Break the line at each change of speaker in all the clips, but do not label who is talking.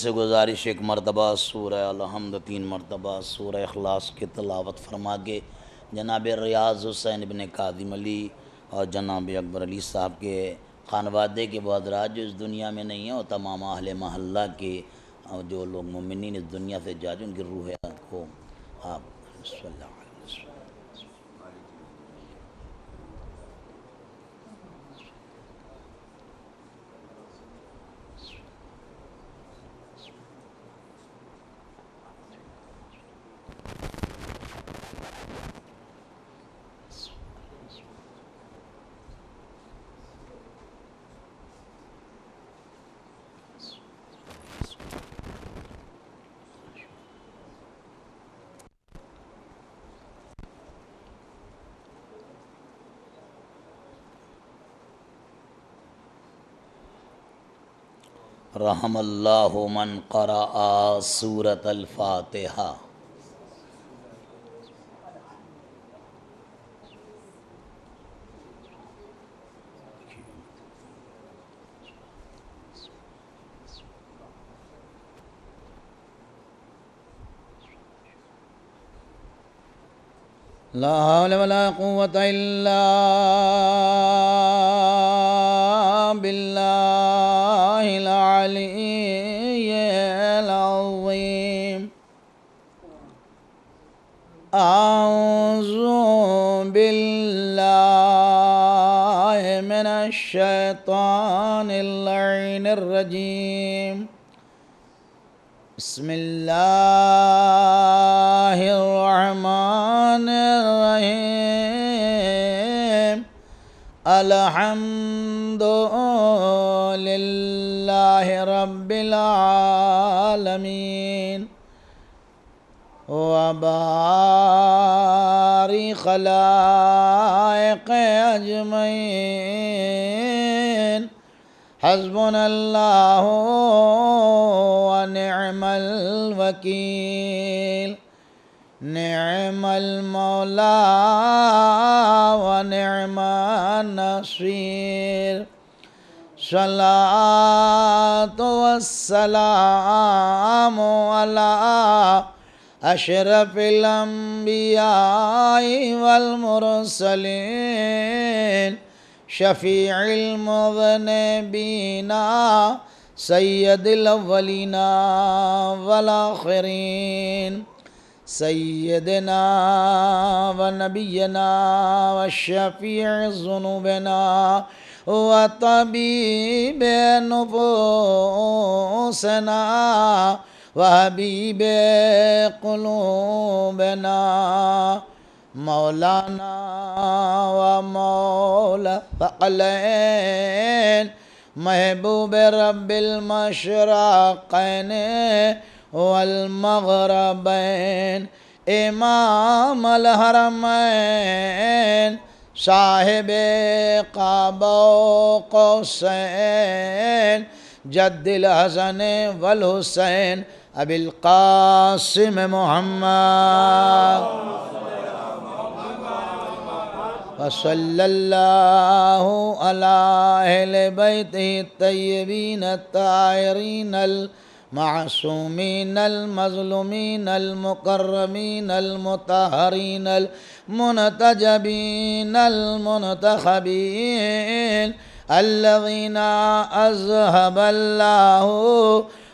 سے گزارش ایک مرتبہ سورہ الحمد 3 مرتبہ سورہ اخلاص کی تلاوت فرما کے جناب ریاض حسین ابن کاظم علی اور جناب اکبر علی صاحب کے خانوادے کے بعدرات جو اس دنیا میں نہیں ہیں اور تمام اہل محلہ کے جو لوگ مومنین اس دنیا سے جا ان کی روح کو آپ صلی اللہ علیہ وسلم. رحم اللہ من قرأ سورۃ الفاتحہ. لا حول ولا قوة إلا بالله العلي العظيم. أعوذ بالله من الشيطان اللعين الرجيم. بسم الله الرحمن الرحيم. الحمد لله رب العالمين وبارئ خلائق أجمعين. حسبنا الله ونعم الوكيل. نعم المولى ونعم النصير. صلاة والسلام على أشرف الأنبياء والمرسلين. شفيع المذنبين سيد الأولين والآخرين. سيدنا ونبينا وشفيع ذنوبنا وطبيب نفوسنا وحبيب قلوبنا مولانا ومولا ثقلين محبوب رب المشرقين والمغربين. امام الحرمين صاحب قاب قوسين جد الحسن والحسين ابي القاسم محمد وصلى الله على أهل بيته الطيبين الطاهرين المعصومين المظلومين المكرمين المطهرين المنتجبين المنتخبين الذين أذهب الله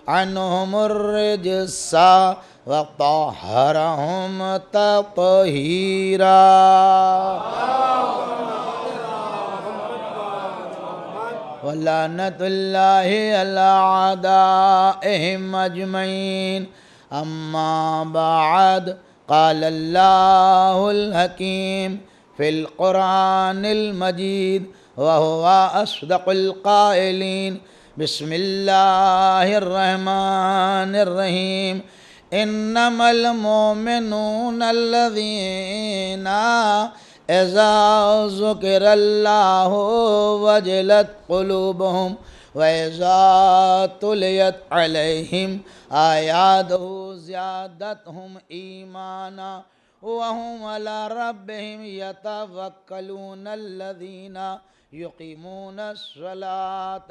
عنهم الرجس وطهرهم تطهيرا. ولعنة الله على أعدائهم أجمعين. أما بعد قال الله الحكيم في القرآن المجيد وهو أصدق القائلين. بسم الله الرحمن الرحيم. إنما المؤمنون الذين إذا ذكر الله وجلت قلوبهم وإذا تليت عليهم آياته زادتهم إيمانا وهم على ربهم يتوكلون. الذين یقیمون الصلاۃ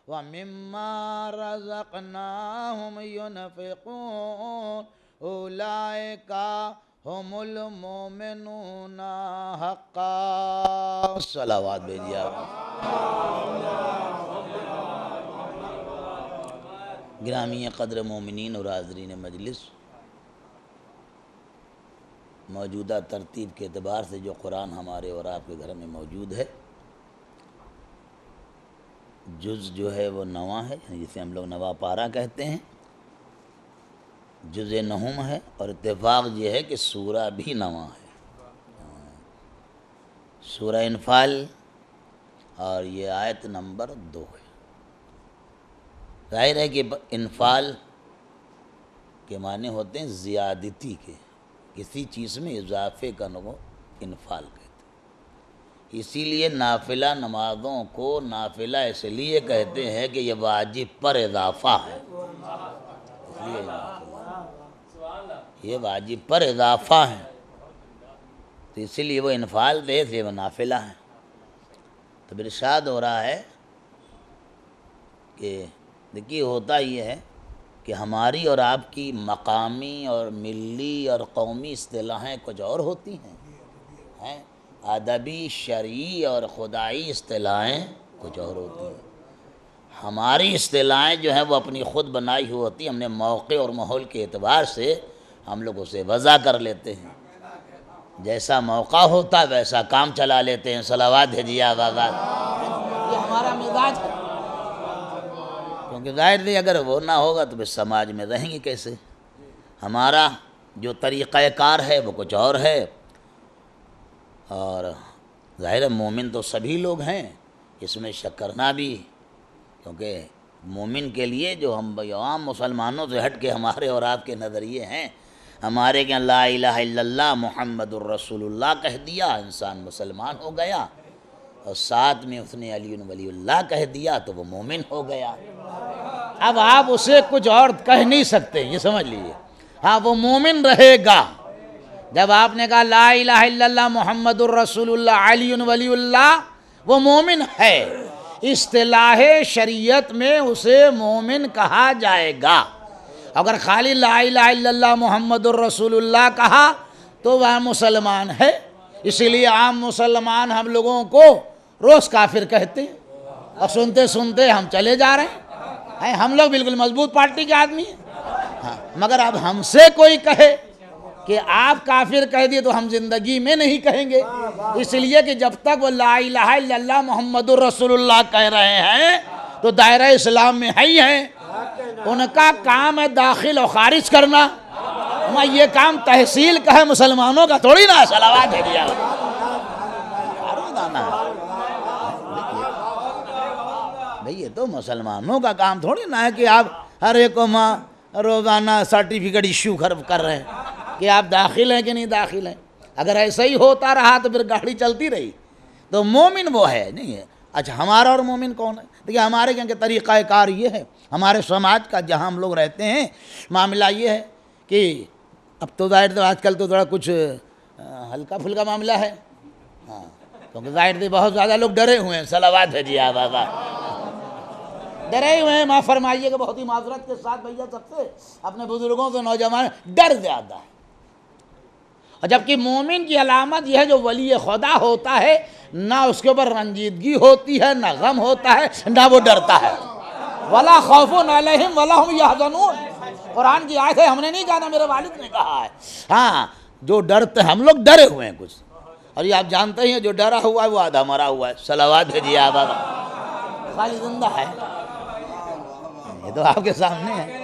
ومما رزقناہم ینفقون اولئک ہم المؤمنون حقا. صلوات بھیجیے آپ. گرامی قدر مومنین اور حاضرین مجلس، موجودہ ترتیب کے اعتبار سے جو قرآن ہمارے اور آپ کے گھر میں موجود ہے، جز جو ہے وہ نواں ہے، جسے ہم لوگ نواں پارہ کہتے ہیں، جز نہم ہے، اور اتفاق یہ ہے کہ سورہ بھی نواں ہے. سورہ انفال، اور یہ آیت نمبر 2 ہے. ظاہر ہے کہ انفال کے معنی ہوتے ہیں زیادتی کے، کسی چیز میں اضافے کا کو انفال کہتے ہیں. اسی لیے نافلہ نمازوں کو نافلہ اس لیے کہتے ہیں کہ یہ واجب پر اضافہ ہے، اس لیے یہ واجب پر اضافہ ہے، تو اسی لیے وہ انفال دے، اس لیے وہ نافلہ ہے. تو ارشاد ہو رہا ہے کہ دیکھیے ہوتا یہ ہے کہ ہماری اور آپ کی مقامی اور ملی اور قومی اصطلاحیں کچھ اور ہوتی ہیں، ادبی شرعی اور خدائی اصطلاحیں کچھ اور ہوتی ہیں. ہماری اصطلاحیں جو ہیں وہ اپنی خود بنائی ہوئی ہوتی ہیں، ہم نے موقع اور ماحول کے اعتبار سے ہم لوگ اسے وضع کر لیتے ہیں، جیسا موقع ہوتا ہے ویسا کام چلا لیتے ہیں. صلوات بھیجیے آباد. یہ ہمارا مزاج ہے، کیونکہ ظاہر نہیں اگر وہ نہ ہوگا تو پھر سماج میں رہیں گے کیسے. ہمارا جو طریقہ کار ہے وہ کچھ اور ہے، اور ظاہر مومن تو سبھی لوگ ہیں، اس میں شک کرنا بھی، کیونکہ مومن کے لیے جو ہم عام مسلمانوں سے ہٹ کے ہمارے اور آپ کے نظریے ہیں، ہمارے کہ لا الہ الا اللہ محمد الرسول اللہ کہہ دیا انسان مسلمان ہو گیا، اور ساتھ میں اس نے علی ولی اللہ کہہ دیا تو وہ مومن ہو گیا. اب آپ اسے کچھ اور کہہ نہیں سکتے، یہ سمجھ لیجیے. ہاں وہ مومن رہے گا. جب آپ نے کہا لا الہ الا اللہ محمد الرسول اللہ علی ولی اللہ، وہ مومن ہے. اصطلاح شریعت میں اسے مومن کہا جائے گا. اگر خالی لا الہ الا اللہ محمد الرسول اللہ کہا تو وہ مسلمان ہے. اسی لیے عام مسلمان ہم لوگوں کو روز کافر کہتے ہیں، اور سنتے سنتے ہم چلے جا رہے ہیں. ہم لوگ بالکل مضبوط پارٹی کے آدمی ہیں. ہاں مگر اب ہم سے کوئی کہے کہ آپ کافر کہہ دیے تو ہم زندگی میں نہیں کہیں گے، اس لیے کہ جب تک وہ لا الہ الا اللہ محمد الرسول اللہ کہہ رہے ہیں تو دائرہ اسلام میں ہے ہی ہیں. ان کا کام ہے داخل و خارج کرنا، یہ کام تحصیل کا ہے، مسلمانوں کا تھوڑی نا. صلوات ہے دیا بھئی، یہ تو مسلمانوں کا کام تھوڑی نا ہے کہ آپ ہر ایک کو روزانہ سرٹیفکیٹ ایشو کر رہے ہیں کہ آپ داخل ہیں کہ نہیں داخل ہیں. اگر ایسا ہی ہوتا رہا تو پھر گاڑی چلتی رہی. تو مومن وہ ہے نہیں ہے. اچھا ہمارا اور مومن کون ہے؟ دیکھیے ہمارے یہاں کے طریقہ کار یہ ہے، ہمارے سماج کا جہاں ہم لوگ رہتے ہیں معاملہ یہ ہے کہ اب تو ظاہر آج کل تو تھوڑا کچھ ہلکا پھلکا معاملہ ہے. ہاں کیونکہ ظاہر سے بہت زیادہ لوگ ڈرے ہوئے ہیں. صلوات ہے جی بابا. ڈرے ہوئے ہیں، معاف فرمائیے کہ بہت ہی معذرت کے ساتھ بھیا سب سے، اپنے بزرگوں سے، نوجوان، ڈر زیادہ ہے. اور جبکہ مومن کی علامت یہ ہے جو ولی خدا ہوتا ہے، نہ اس کے اوپر رنجیدگی ہوتی ہے، نہ غم ہوتا ہے، نہ وہ ڈرتا ہے. وَلَا خَوْفٌ عَلَيْهِمْ وَلَا هُمْ يَحْزَنُونَ. قرآن کی آیت ہے، ہم نے نہیں کہا، میرے والد نے کہا ہے. ہاں جو ڈرتے ہیں، ہم لوگ ڈرے ہوئے ہیں کچھ، اور یہ آپ جانتے ہیں جو ڈرا ہوا ہے وہ آدھا مرا ہوا ہے. صلوات بھیجیے آپ. خالی زندہ ہے، یہ تو آپ کے سامنے ہے.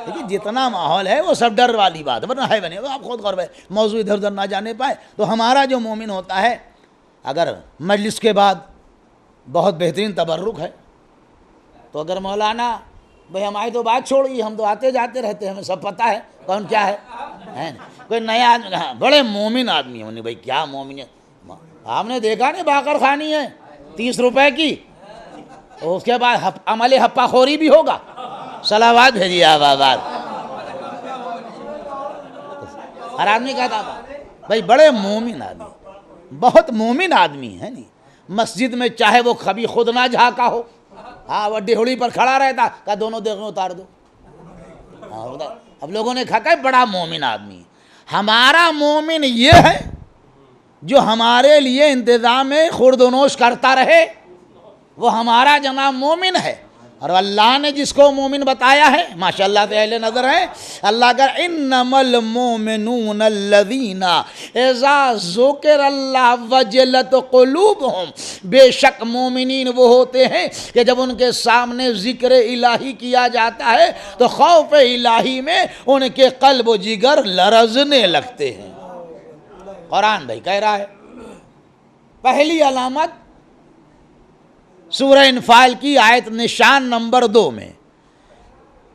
دیکھیے جتنا ماحول ہے وہ سب ڈر والی بات ہے، ورنہ ہے بنے آپ خود غور ہے. موضوع ادھر ادھر نہ جانے پائے تو ہمارا جو مومن ہوتا ہے، اگر مجلس کے بعد بہت بہترین تبرک ہے تو اگر مولانا بھئی ہماری تو بات چھوڑی، ہم تو آتے جاتے رہتے ہیں، ہمیں سب پتہ ہے کون کیا ہے. کوئی نیا آدمی بڑے مومن آدمی ہونی، بھئی کیا مومن ہے. آپ نے دیکھا نہیں باقر خانی ہے 30 روپے کی، اس کے بعد عمل ہپا خوری بھی ہوگا. صلوات بھیجیے آپ آباد. ہر آدمی کہتا بھائی بڑے مومن آدمی، بہت مومن آدمی ہے نہیں. مسجد میں چاہے وہ کبھی خود نہ جھانکا ہو، ہاں وہ ڈیہڑی پر کھڑا رہتا، کہا دونوں دیکھیں اتار دو. اب لوگوں نے کہا کہ بڑا مومن آدمی ہے. ہمارا مومن یہ ہے جو ہمارے لیے انتظام خورد و نوش کرتا رہے، وہ ہمارا جناب مومن ہے. اور اللہ نے جس کو مومن بتایا ہے ماشاءاللہ سے اہل نظر ہے. اللہ کا انما المؤمنون الذین اذا ذکر اللہ وجلت قلوبہم، بے شک مومنین وہ ہوتے ہیں کہ جب ان کے سامنے ذکر الہی کیا جاتا ہے تو خوف الہی میں ان کے قلب و جگر لرزنے لگتے ہیں. قرآن بھائی کہہ رہا ہے. پہلی علامت سورہ انفال کی آیت نشان نمبر 2 میں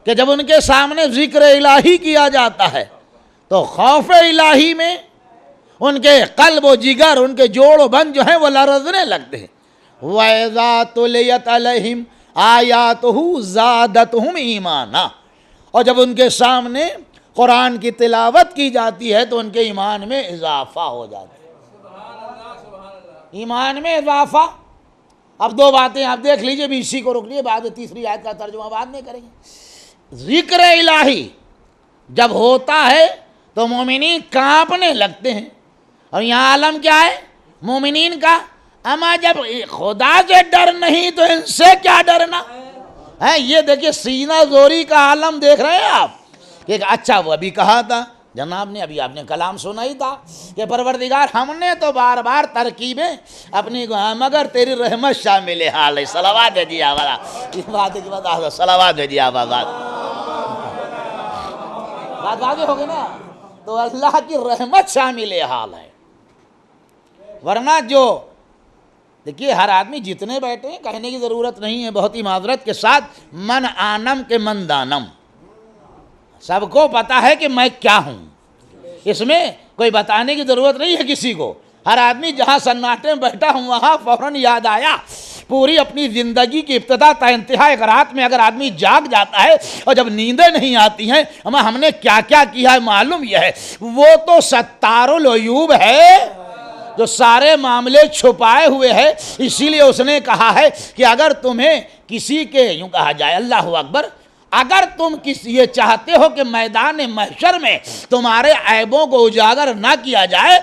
کہ جب ان کے سامنے ذکر الہی کیا جاتا ہے تو خوف الہی میں ان کے قلب و جگر، ان کے جوڑ و بند جو ہیں وہ لرزنے لگتے ہیں. وَإِذَا تُلِيَتْ عَلَيْهِمْ آيَاتُهُ زَادَتْهُمْ ایمانا، اور جب ان کے سامنے قرآن کی تلاوت کی جاتی ہے تو ان کے ایمان میں اضافہ ہو جاتا ہے. ایمان میں اضافہ. اب 2 باتیں آپ دیکھ لیجئے، بھی اسی کو رک لیے، بعد تیسری آیت کا ترجمہ بعد میں کریں گے. ذکر الہی جب ہوتا ہے تو مومنین کانپنے لگتے ہیں. اور یہاں عالم کیا ہے مومنین کا؟ اما جب خدا سے ڈر نہیں تو ان سے کیا ڈرنا ہے. یہ دیکھیے سینہ زوری کا عالم دیکھ رہے ہیں آپ کہ اچھا وہ ابھی کہا تھا جناب نے، ابھی آپ نے کلام سنا ہی تھا کہ پروردگار ہم نے تو بار بار ترکیبیں اپنی مگر تیری رحمت شامل حال ہے. صلوات ہے جی آوالا اس بات کی بات، صلوات ہے جی آواز بات واضح ہو گئی نا. تو اللہ کی رحمت شامل حال ہے. ورنہ جو دیکھیے ہر آدمی جتنے بیٹھے ہیں کہنے کی ضرورت نہیں ہے، بہت ہی معذرت کے ساتھ، من آنم کے من دانم، سب کو پتا ہے کہ میں کیا ہوں. اس میں کوئی بتانے کی ضرورت نہیں ہے کسی کو. ہر آدمی جہاں سناٹے میں بیٹھا ہوں وہاں فوراً یاد آیا. پوری اپنی زندگی کی ابتدا تا انتہا ایک رات میں اگر آدمی جاگ جاتا ہے اور جب نیندیں نہیں آتی ہیں ہم نے کیا کیا کیا ہے معلوم یہ ہے وہ تو ستار العیوب ہے جو سارے معاملے چھپائے ہوئے ہے. اسی لیے اس نے کہا ہے کہ اگر تمہیں کسی کے یوں کہا جائے اللہ اکبر، اگر تم یہ چاہتے ہو کہ میدان محشر میں تمہارے عیبوں کو اجاگر نہ کیا جائے،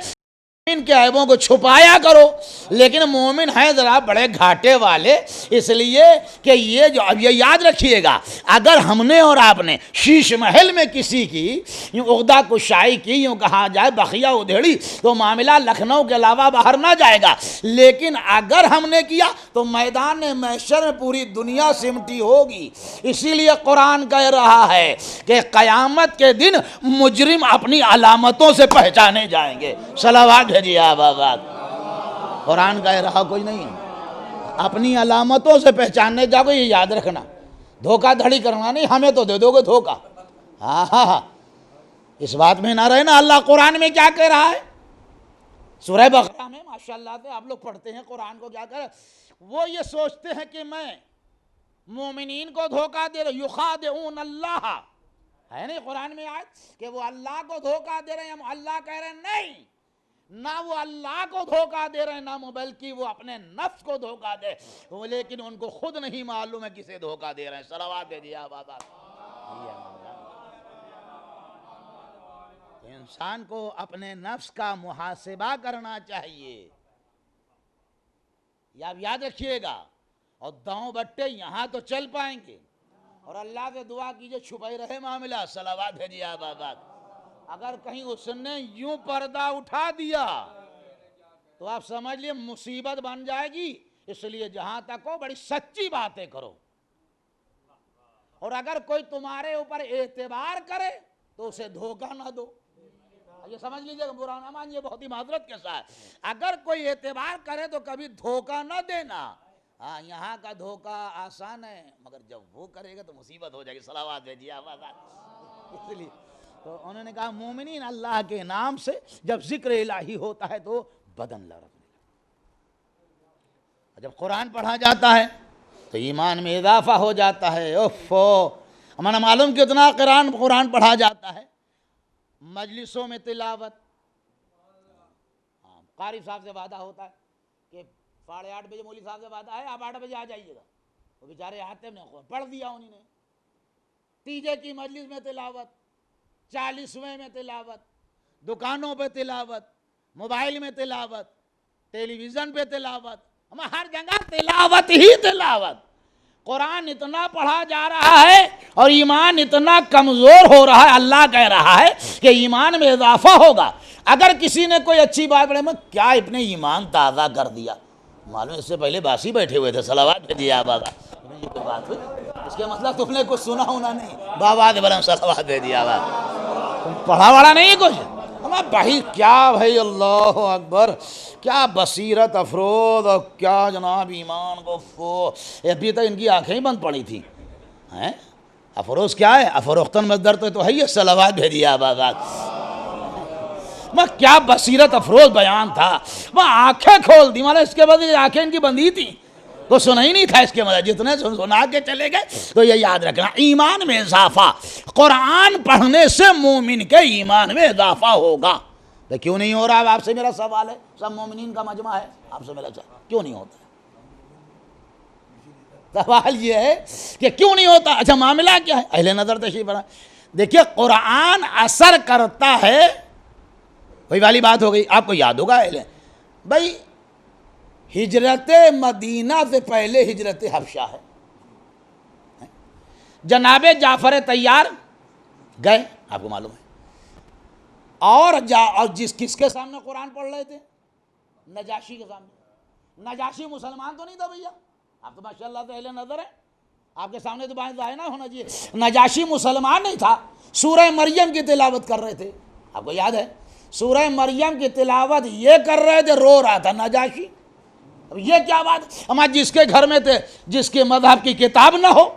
مومن کے عیبوں کو چھپایا کرو. لیکن مومن ہیں ذرا بڑے گھاٹے والے، اس لیے کہ یہ جو اب یہ یاد رکھیے گا، اگر ہم نے اور آپ نے شیش محل میں کسی کی یوں عقدہ کشائی کی، یوں کہا جائے بخیہ ادھیڑی، تو معاملہ لکھنؤ کے علاوہ باہر نہ جائے گا. لیکن اگر ہم نے کیا تو میدان محشر میں پوری دنیا سمٹی ہوگی. اسی لیے قرآن کہہ رہا ہے کہ قیامت کے دن مجرم اپنی علامتوں سے پہچانے جائیں گے. صلوات ہے جی آباد. قرآن کہہ رہا کوئی نہیں اپنی علامتوں سے پہچاننے جاؤ. یہ یاد رکھنا، دھوکہ دھڑی کرنا نہیں، ہمیں تو دے دو گے دھوکہ. ہاں اس بات میں نہ رہے نا. اللہ قرآن میں کیا کہہ رہا ہے؟ سورہ بقرہ میں ماشاءاللہ سے آپ لوگ پڑھتے ہیں قرآن کو، کیا کہہ رہا ہے؟ وہ یہ سوچتے ہیں کہ میں مومنین کو دھوکہ دے رہا، یخادعون اللہ ہے نہیں قرآن میں آیت کہ وہ اللہ کو دھوکہ دے رہے ہیں. اللہ کہہ رہے ہیں نہیں، نہ وہ اللہ کو دھوکہ دے رہے ہیں نہ بلکہ وہ اپنے نفس کو دھوکہ دے، لیکن ان کو خود نہیں معلوم ہے کسے دھوکہ دے رہے ہیں. صلوات دے دیا بابا. انسان کو اپنے نفس کا محاسبہ کرنا چاہیے. یہ آپ یاد رکھیے گا. اور داؤں بٹے یہاں تو چل پائیں گے، اور اللہ سے دعا کیجئے چھپائی رہے معاملہ. صلوات ہے جی آباد. اگر کہیں اس نے یوں پردہ اٹھا دیا تو آپ سمجھ لیے مصیبت بن جائے گی. اس لیے جہاں تک ہو بڑی سچی باتیں کرو، اور اگر کوئی تمہارے اوپر اعتبار کرے تو اسے دھوکہ نہ دو. یہ سمجھ لیجئے کہ برا نہ مانیے، بہت ہی معذرت کے ساتھ. اگر کوئی اعتبار کرے تو کبھی دھوکہ نہ دینا. ہاں یہاں کا دھوکہ آسان ہے، مگر جب وہ کرے گا تو مصیبت ہو جائے گی. صلوات بھیجیے آواز. اس لیے تو انہوں نے کہا مومنین اللہ کے نام سے جب ذکر الہی ہوتا ہے تو بدن لرزنے لگتا ہے. جب قرآن پڑھا جاتا ہے تو ایمان میں اضافہ ہو جاتا ہے. ہمیں معلوم کتنا قرآن پڑھا جاتا ہے مجلسوں میں تلاوت. قاری صاحب سے وعدہ ہوتا ہے کہ 8:30 مولوی صاحب سے بات ہے آپ 8 بجے آ جائیے گا. وہ بیچارے آتے ہیں پڑھ دیا انہوں نے. تیجے کی مجلس میں تلاوت, 40ویں میں تلاوت, دکانوں پہ تلاوت, موبائل میں تلاوت, ٹیلی ویژن پہ تلاوت, ہر جگہ تلاوت ہی تلاوت. قرآن اتنا پڑھا جا رہا ہے اور ایمان اتنا کمزور ہو رہا ہے. اللہ کہہ رہا ہے کہ ایمان میں اضافہ ہوگا. اگر کسی نے کوئی اچھی بات پڑھی, میں کیا اپنے ایمان تازہ کر دیا, معلوم اس سے پہلے باسی بیٹھے ہوئے تھے, صلوات بھیجیے آپ آبا. یہ کوئی بات ہوئی, اس کے مطلب تم نے کچھ سنا ہونا نہیں. بابا دے بلم صلوات بھیجیے آبا, تم پڑھا وڑا نہیں ہے کچھ. بھائی کیا, بھائی اللہ اکبر, کیا بصیرت افروز اور کیا جناب ایمان کو. ابھی تک ان کی آنکھیں ہی بند پڑی تھی. افروز کیا ہے, افروختن مصدر تو ہے یہ, صلوات بھیجیے آپ آباد. میں کیا بصیرت افروز بیان تھا, میں آنکھیں کھول دی. مطلب اس کے بعد آنکھیں ان کی بندی تھی, تو سنا ہی نہیں تھا اس کے مطلب. جتنے سنا کے چلے گئے. تو یہ یاد رکھنا, ایمان میں اضافہ, قرآن پڑھنے سے مومن کے ایمان میں اضافہ ہوگا. تو کیوں نہیں ہو رہا, آپ سے میرا سوال ہے, سب مومنین کا مجمع ہے, آپ سے میرا سوال کیوں نہیں ہوتا. سوال یہ ہے کہ کیوں نہیں ہوتا. اچھا معاملہ کیا ہے, اہل نظر تشریف پڑھا. دیکھیے قرآن اثر کرتا ہے, وہی والی بات ہو گئی, آپ کو یاد ہوگا بھائی, ہجرت مدینہ سے پہلے ہجرت حبشہ ہے. جناب جعفر طیار گئے, آپ کو معلوم ہے, اور کس کے سامنے قرآن پڑھ رہے تھے, نجاشی کے سامنے. نجاشی مسلمان تو نہیں تھا بھیا, آپ تو ماشاء اللہ سے اہل نظر ہے, آپ کے سامنے تو بائیں ظاہر نہ ہونا چاہیے. نجاشی مسلمان نہیں تھا, سورہ مریم کی تلاوت کر رہے تھے, آپ کو یاد ہے, سورہ مریم کی تلاوت یہ کر رہے تھے, رو رہا تھا نجاشی. اب یہ کیا بات, ہمارے جس کے گھر میں تھے, جس کے مذہب کی کتاب نہ ہو,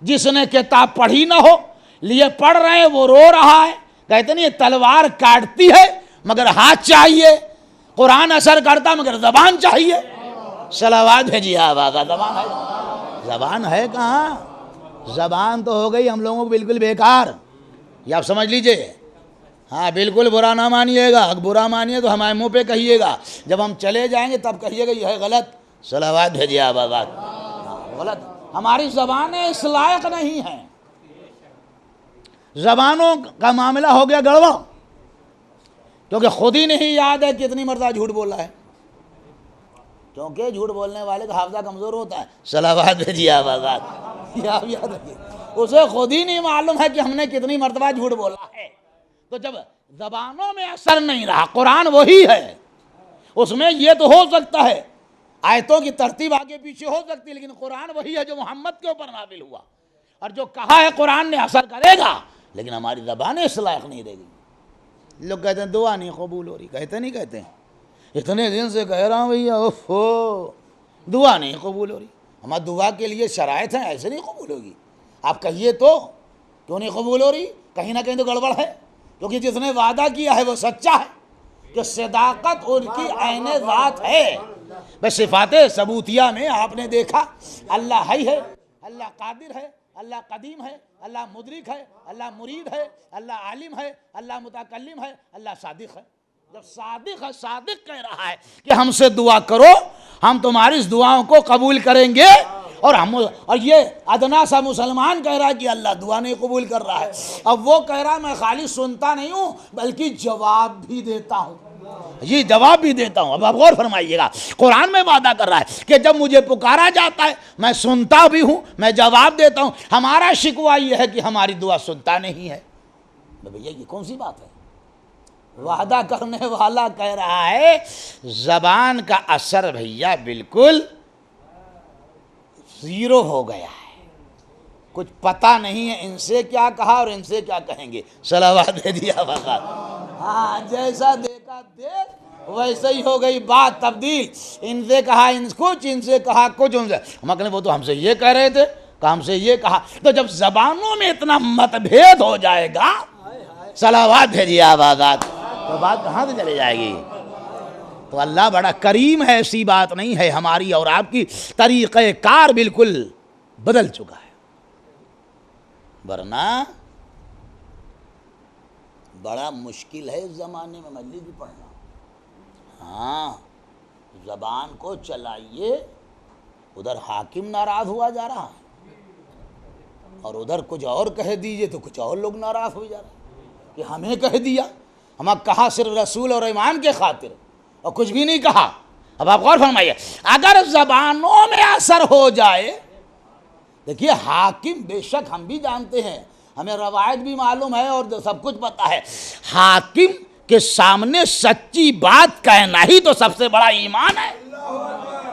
جس نے کتاب پڑھی نہ ہو, لیے پڑھ رہے ہیں, وہ رو رہا ہے. کہتے نہیں تلوار کاٹتی ہے مگر ہاتھ چاہیے, قرآن اثر کرتا مگر زبان چاہیے. صلوات بھیجیے آبا, زبان ہے, زبان ہے کہاں. زبان تو ہو گئی ہم لوگوں کو بالکل بیکار, یہ آپ سمجھ لیجئے. ہاں بالکل برا نہ مانیے گا, برا مانیے تو ہمارے منہ پہ کہیے گا, جب ہم چلے جائیں گے تب کہیے گا یہ ہے غلط. صلوات بھیجیے آبا, غلط. ہماری زبانیں اس لائق نہیں ہیں. زبانوں کا معاملہ ہو گیا گڑبڑ, کیونکہ خود ہی نہیں یاد ہے کتنی مرتبہ جھوٹ بولا ہے, کیونکہ جھوٹ بولنے والے کا حافظہ کمزور ہوتا ہے. صلوات بھیجیے آبا, یاد رکھیے, اسے خود ہی نہیں معلوم ہے کہ ہم نے کتنی مرتبہ جھوٹ بولا ہے. تو جب زبانوں میں اثر نہیں رہا, قرآن وہی ہے, اس میں یہ تو ہو سکتا ہے آیتوں کی ترتیب آگے پیچھے ہو سکتی ہے, لیکن قرآن وہی ہے جو محمد کے اوپر نازل ہوا, اور جو کہا ہے قرآن نے اثر کرے گا, لیکن ہماری زبانیں اس لائق نہیں رہے گی. لوگ کہتے ہیں دعا نہیں قبول ہو رہی, کہتے نہیں کہتے ہیں, اتنے دن سے کہہ رہا ہوں بھیا اوفو دعا نہیں قبول ہو رہی. ہمارا دعا کے لیے شرائط ہیں, ایسے نہیں قبول ہوگی. آپ کہیے تو کیوں نہیں قبول ہو رہی, کہیں نہ کہیں تو گڑبڑ ہے, کیونکہ جس نے وعدہ کیا ہے وہ سچا ہے, کہ صداقت ان کی عین ذات ہے. بس صفات ثبوتیہ میں آپ نے دیکھا اللہ حی ہے, اللہ قادر ہے, اللہ قدیم ہے, اللہ مدرک ہے, اللہ مرید ہے, اللہ عالم ہے, اللہ متکلم ہے, اللہ صادق ہے. جب صادق ہے, صادق کہہ رہا ہے کہ ہم سے دعا کرو, ہم تمہاری اس دعاؤں کو قبول کریں گے, اور یہ ادنا سا مسلمان کہہ رہا ہے کہ اللہ دعا نہیں قبول کر رہا ہے. اب وہ کہہ رہا ہے میں خالی سنتا نہیں ہوں بلکہ جواب بھی دیتا ہوں, یہ جواب بھی دیتا ہوں. اب آپ غور فرمائیے گا, قرآن میں وعدہ کر رہا ہے کہ جب مجھے پکارا جاتا ہے میں سنتا بھی ہوں, میں جواب دیتا ہوں. ہمارا شکوہ یہ ہے کہ ہماری دعا سنتا نہیں ہے. بھیا یہ کون سی بات ہے, وعدہ کرنے والا کہہ رہا ہے زبان کا اثر بھیا بالکل زیرو ہو گیا ہے, کچھ پتہ نہیں ہے ان سے کیا کہا اور ان سے کیا کہیں گے. صلوات دے دیا فقط, ہاں جیسا دیکھا دیکھ ویسے ہی ہو گئی بات تبدیل. ان سے کہا کچھ, ان سے کہا کچھ, ان سے مگر وہ تو ہم سے یہ کہہ رہے تھے, ہم سے یہ کہا. تو جب زبانوں میں اتنا متبھید ہو جائے گا, صلوات بھیجیے آبادات, تو بات کہاں سے چلی جائے گی. تو اللہ بڑا کریم ہے, ایسی بات نہیں ہے. ہماری اور آپ کی طریقہ کار بالکل بدل چکا ہے, ورنہ بڑا مشکل ہے اس زمانے میں مجلس بھی پڑھنا. ہاں زبان کو چلائیے، ادھر حاکم ناراض ہوا جا رہا ہے اور ادھر کچھ اور کہہ دیجئے تو کچھ اور لوگ ناراض ہو جا رہے ہیں کہ ہمیں کہہ دیا، ہمیں کہا صرف رسول اور امام کے خاطر اور کچھ بھی نہیں کہا۔ اب آپ غور فرمائیے، اگر زبانوں میں اثر ہو جائے، دیکھیے حاکم، بے شک ہم بھی جانتے ہیں، ہمیں روایت بھی معلوم ہے اور سب کچھ پتہ ہے، حاکم کے سامنے سچی بات کہنا ہی تو سب سے بڑا ایمان ہے،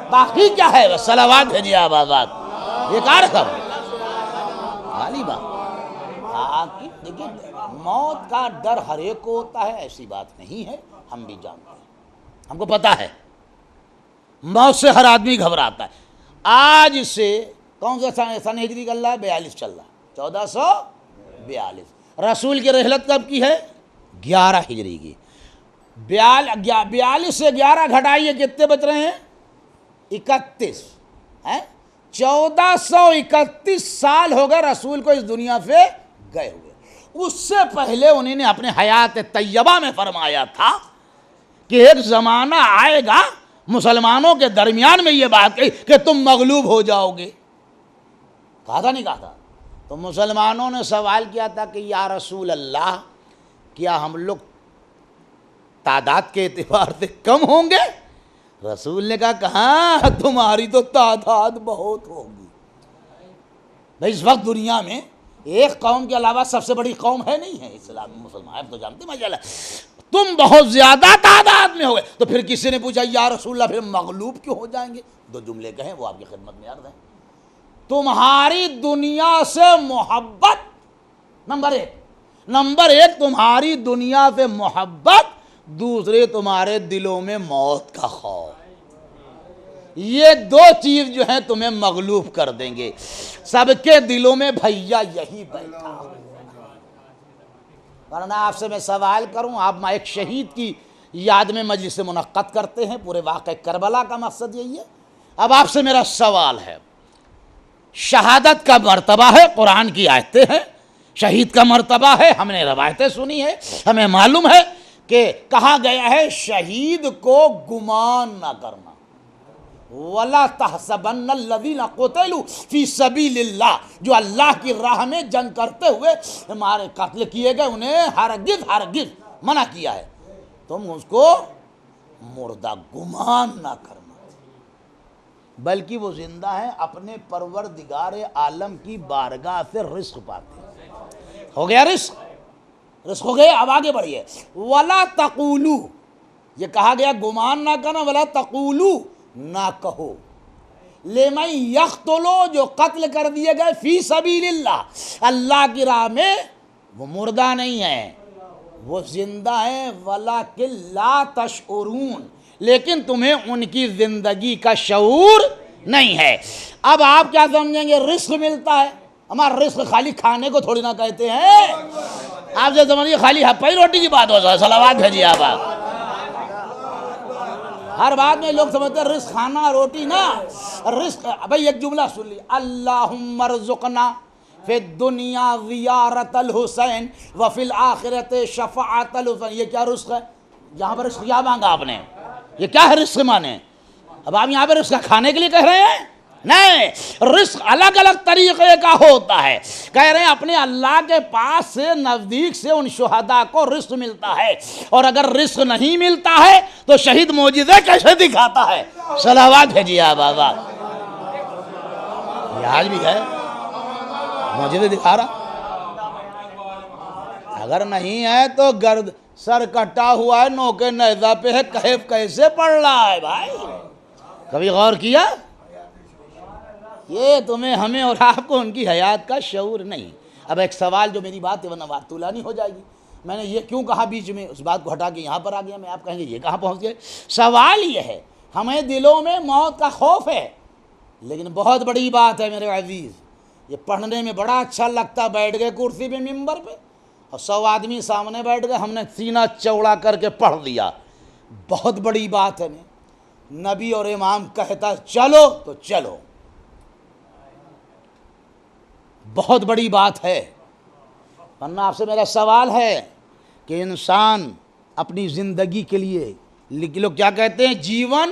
باقی کیا ہے؟ صلوات بھیجیے آپ آباد، یہ کار کب خالی بات۔ حاکم، دیکھیے موت کا ڈر ہر ایک کو ہوتا ہے، ایسی بات نہیں ہے، ہم بھی جانتے ہیں، ہم کو پتہ ہے موت سے ہر آدمی گھبراتا ہے۔ آج سے کون سا سن ہجری کا اللہ ہے؟ 42 چل رہا ہے، 1442۔ رسول کی رحلت کب کی ہے؟ 11 ہجری کی۔ 42 سے 11 گھٹائیے، کتنے بچ رہے ہیں؟ 31۔ 1431 سال ہو گئے رسول کو اس دنیا سے گئے ہوئے۔ اس سے پہلے انہوں نے اپنے حیات طیبہ میں فرمایا تھا کہ ایک زمانہ آئے گا مسلمانوں کے درمیان میں یہ بات کہی کہ تم مغلوب ہو جاؤ گے، کہا تھا نہیں کہا تھا؟ تو مسلمانوں نے سوال کیا تھا کہ یا رسول اللہ، کیا ہم لوگ تعداد کے اعتبار سے کم ہوں گے؟ رسول نے کہا کہاں، تمہاری تو تعداد بہت ہوگی۔ بھائی اس وقت دنیا میں ایک قوم کے علاوہ سب سے بڑی قوم ہے نہیں ہے اسلام مسلمان، آپ تو جانتے ماشاء اللہ، تم بہت زیادہ تعداد میں ہوئے۔ تو پھر کسی نے پوچھا یا رسول اللہ پھر مغلوب کیوں ہو جائیں گے؟ 2 جملے کہیں وہ آپ کی خدمت میں عرض ہیں۔ تمہاری دنیا سے محبت، نمبر ایک تمہاری دنیا سے محبت، دوسرے تمہارے دلوں میں موت کا خوف، یہ 2 چیز جو ہیں تمہیں مغلوب کر دیں گے۔ سب کے دلوں میں بھیا یہی بیٹھا ہو، ورنہ آپ سے میں سوال کروں، آپ ایک شہید کی یاد میں مجلس منعقد کرتے ہیں، پورے واقعہ کربلا کا مقصد یہی ہے۔ اب آپ سے میرا سوال ہے، شہادت کا مرتبہ ہے، قرآن کی آیتیں ہیں، شہید کا مرتبہ ہے، ہم نے روایتیں سنی ہے، ہمیں معلوم ہے کہ کہا گیا ہے شہید کو گمان نہ کرنا، وَلَا تَحْسَبَنَّ الَّذِينَ قُتِلُوا فِي سَبِيلِ اللَّهِ، جو اللہ کی راہ میں جنگ کرتے ہوئے ہمارے قتل کیے گئے، انہیں ہرگز منع کیا ہے، تم اس کو مردہ گمان نہ کرنا، بلکہ وہ زندہ ہیں، اپنے پروردگار عالم کی بارگاہ سے رزق پاتے ہیں۔ ہو گیا رزق ہو گیا، اب آگے بڑھیے۔ وَلَا تَقُولُوا، یہ کہا گیا گمان نہ کرنا، وَلَا تَقُولُوا، نہ کہو، لِمَن یقتل، جو قتل کر دیے گئے، فی سبیل اللہ، اللہ کی راہ میں، وہ مردہ نہیں ہیں، وہ زندہ ہیں، وَلَکِن لَا تَشْعُرُونَ، لیکن تمہیں ان کی زندگی کا شعور نہیں ہے۔ اب آپ کیا سمجھیں گے؟ رزق ملتا ہے، ہمارا رزق خالی کھانے کو تھوڑی نہ کہتے ہیں، آپ سے سمجھیے خالی ہپائی روٹی کی بات ہو سکتا ہے، صلوات بھیجیے آپ۔ ہر بات میں لوگ سمجھتے ہیں رزق کھانا روٹی، نہ، رزق بھائی ایک جملہ سن لی، اللہم ارزقنا فی الدنیا زیارت الحسین وفی الآخرت شفاعت الحسین، یہ کیا رزق ہے؟ یہاں پر رزق کیا مانگا آپ نے؟ یہ کیا ہے رزق مانے؟ اب آپ یہاں پہ رزق کھانے کے لیے کہہ رہے ہیں؟ نہیں، رزق الگ الگ طریقے کا ہوتا ہے، کہہ رہے ہیں اپنے اللہ کے پاس سے نزدیک سے ان شہداء کو رزق ملتا ہے، اور اگر رزق نہیں ملتا ہے تو شہید معجزے کیسے دکھاتا ہے؟ صلوات بھیجیے آپ بابا، یہ آج بھی ہے معجزے دکھا رہا، اگر نہیں ہے تو گرد سر کٹا ہوا ہے، نوکے نیزہ پہ ہے، کیف کیسے پڑ رہا ہے بھائی؟ کبھی غور کیا؟ یہ تمہیں، ہمیں اور آپ کو ان کی حیات کا شعور نہیں۔ اب ایک سوال جو میری بات ہے ورنہ بات طولانی ہو جائے گی، میں نے یہ کیوں کہا بیچ میں، اس بات کو ہٹا کے یہاں پر آ گیا میں، آپ کہیں گے یہ کہاں پہنچ گئے؟ سوال یہ ہے، ہمیں دلوں میں موت کا خوف ہے، لیکن بہت بڑی بات ہے میرے عزیز، یہ پڑھنے میں بڑا اچھا لگتا، بیٹھ گئے کرسی پہ ممبر پہ اور 100 آدمی سامنے بیٹھ گئے، ہم نے سینہ چوڑا کر کے پڑھ دیا، بہت بڑی بات ہے۔ نبی اور امام کہتا چلو تو چلو، بہت بڑی بات ہے۔ ورنہ آپ سے میرا سوال ہے کہ انسان اپنی زندگی کے لیے، لوگ کیا کہتے ہیں، جیون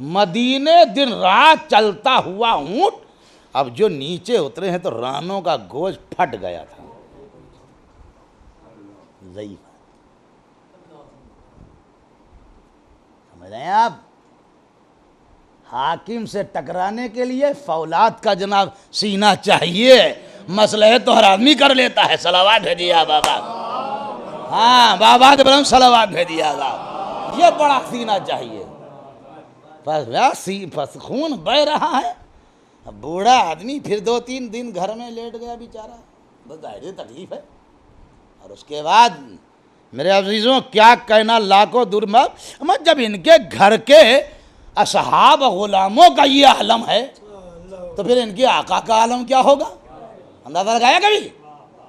مدینے دن رات چلتا ہوا اونٹ، اب جو نیچے اترے ہیں تو رانوں کا گوشت پھٹ گیا تھا، ضعیف۔ سمجھ رہے ہیں آپ؟ حاکم سے ٹکرانے کے لیے فولاد کا جناب سینہ چاہیے، مسئلہ تو ہر آدمی کر لیتا ہے۔ صلوات بھیجیے بابا، ہاں بابا برہم صلوات بھیجیے آپ، یہ بڑا سینہ چاہیے۔ بس خون بہ رہا ہے، بوڑھا آدمی پھر 2-3 دن گھر میں لیٹ گیا بیچارہ، بس ظاہر تکلیف ہے۔ اور اس کے بعد میرے عزیزوں کیا کہنا، لاکھوں درمد جب ان کے گھر کے اصحاب غلاموں کا یہ عالم ہے تو پھر ان کے آقا کا عالم کیا ہوگا، اندازہ لگایا کبھی؟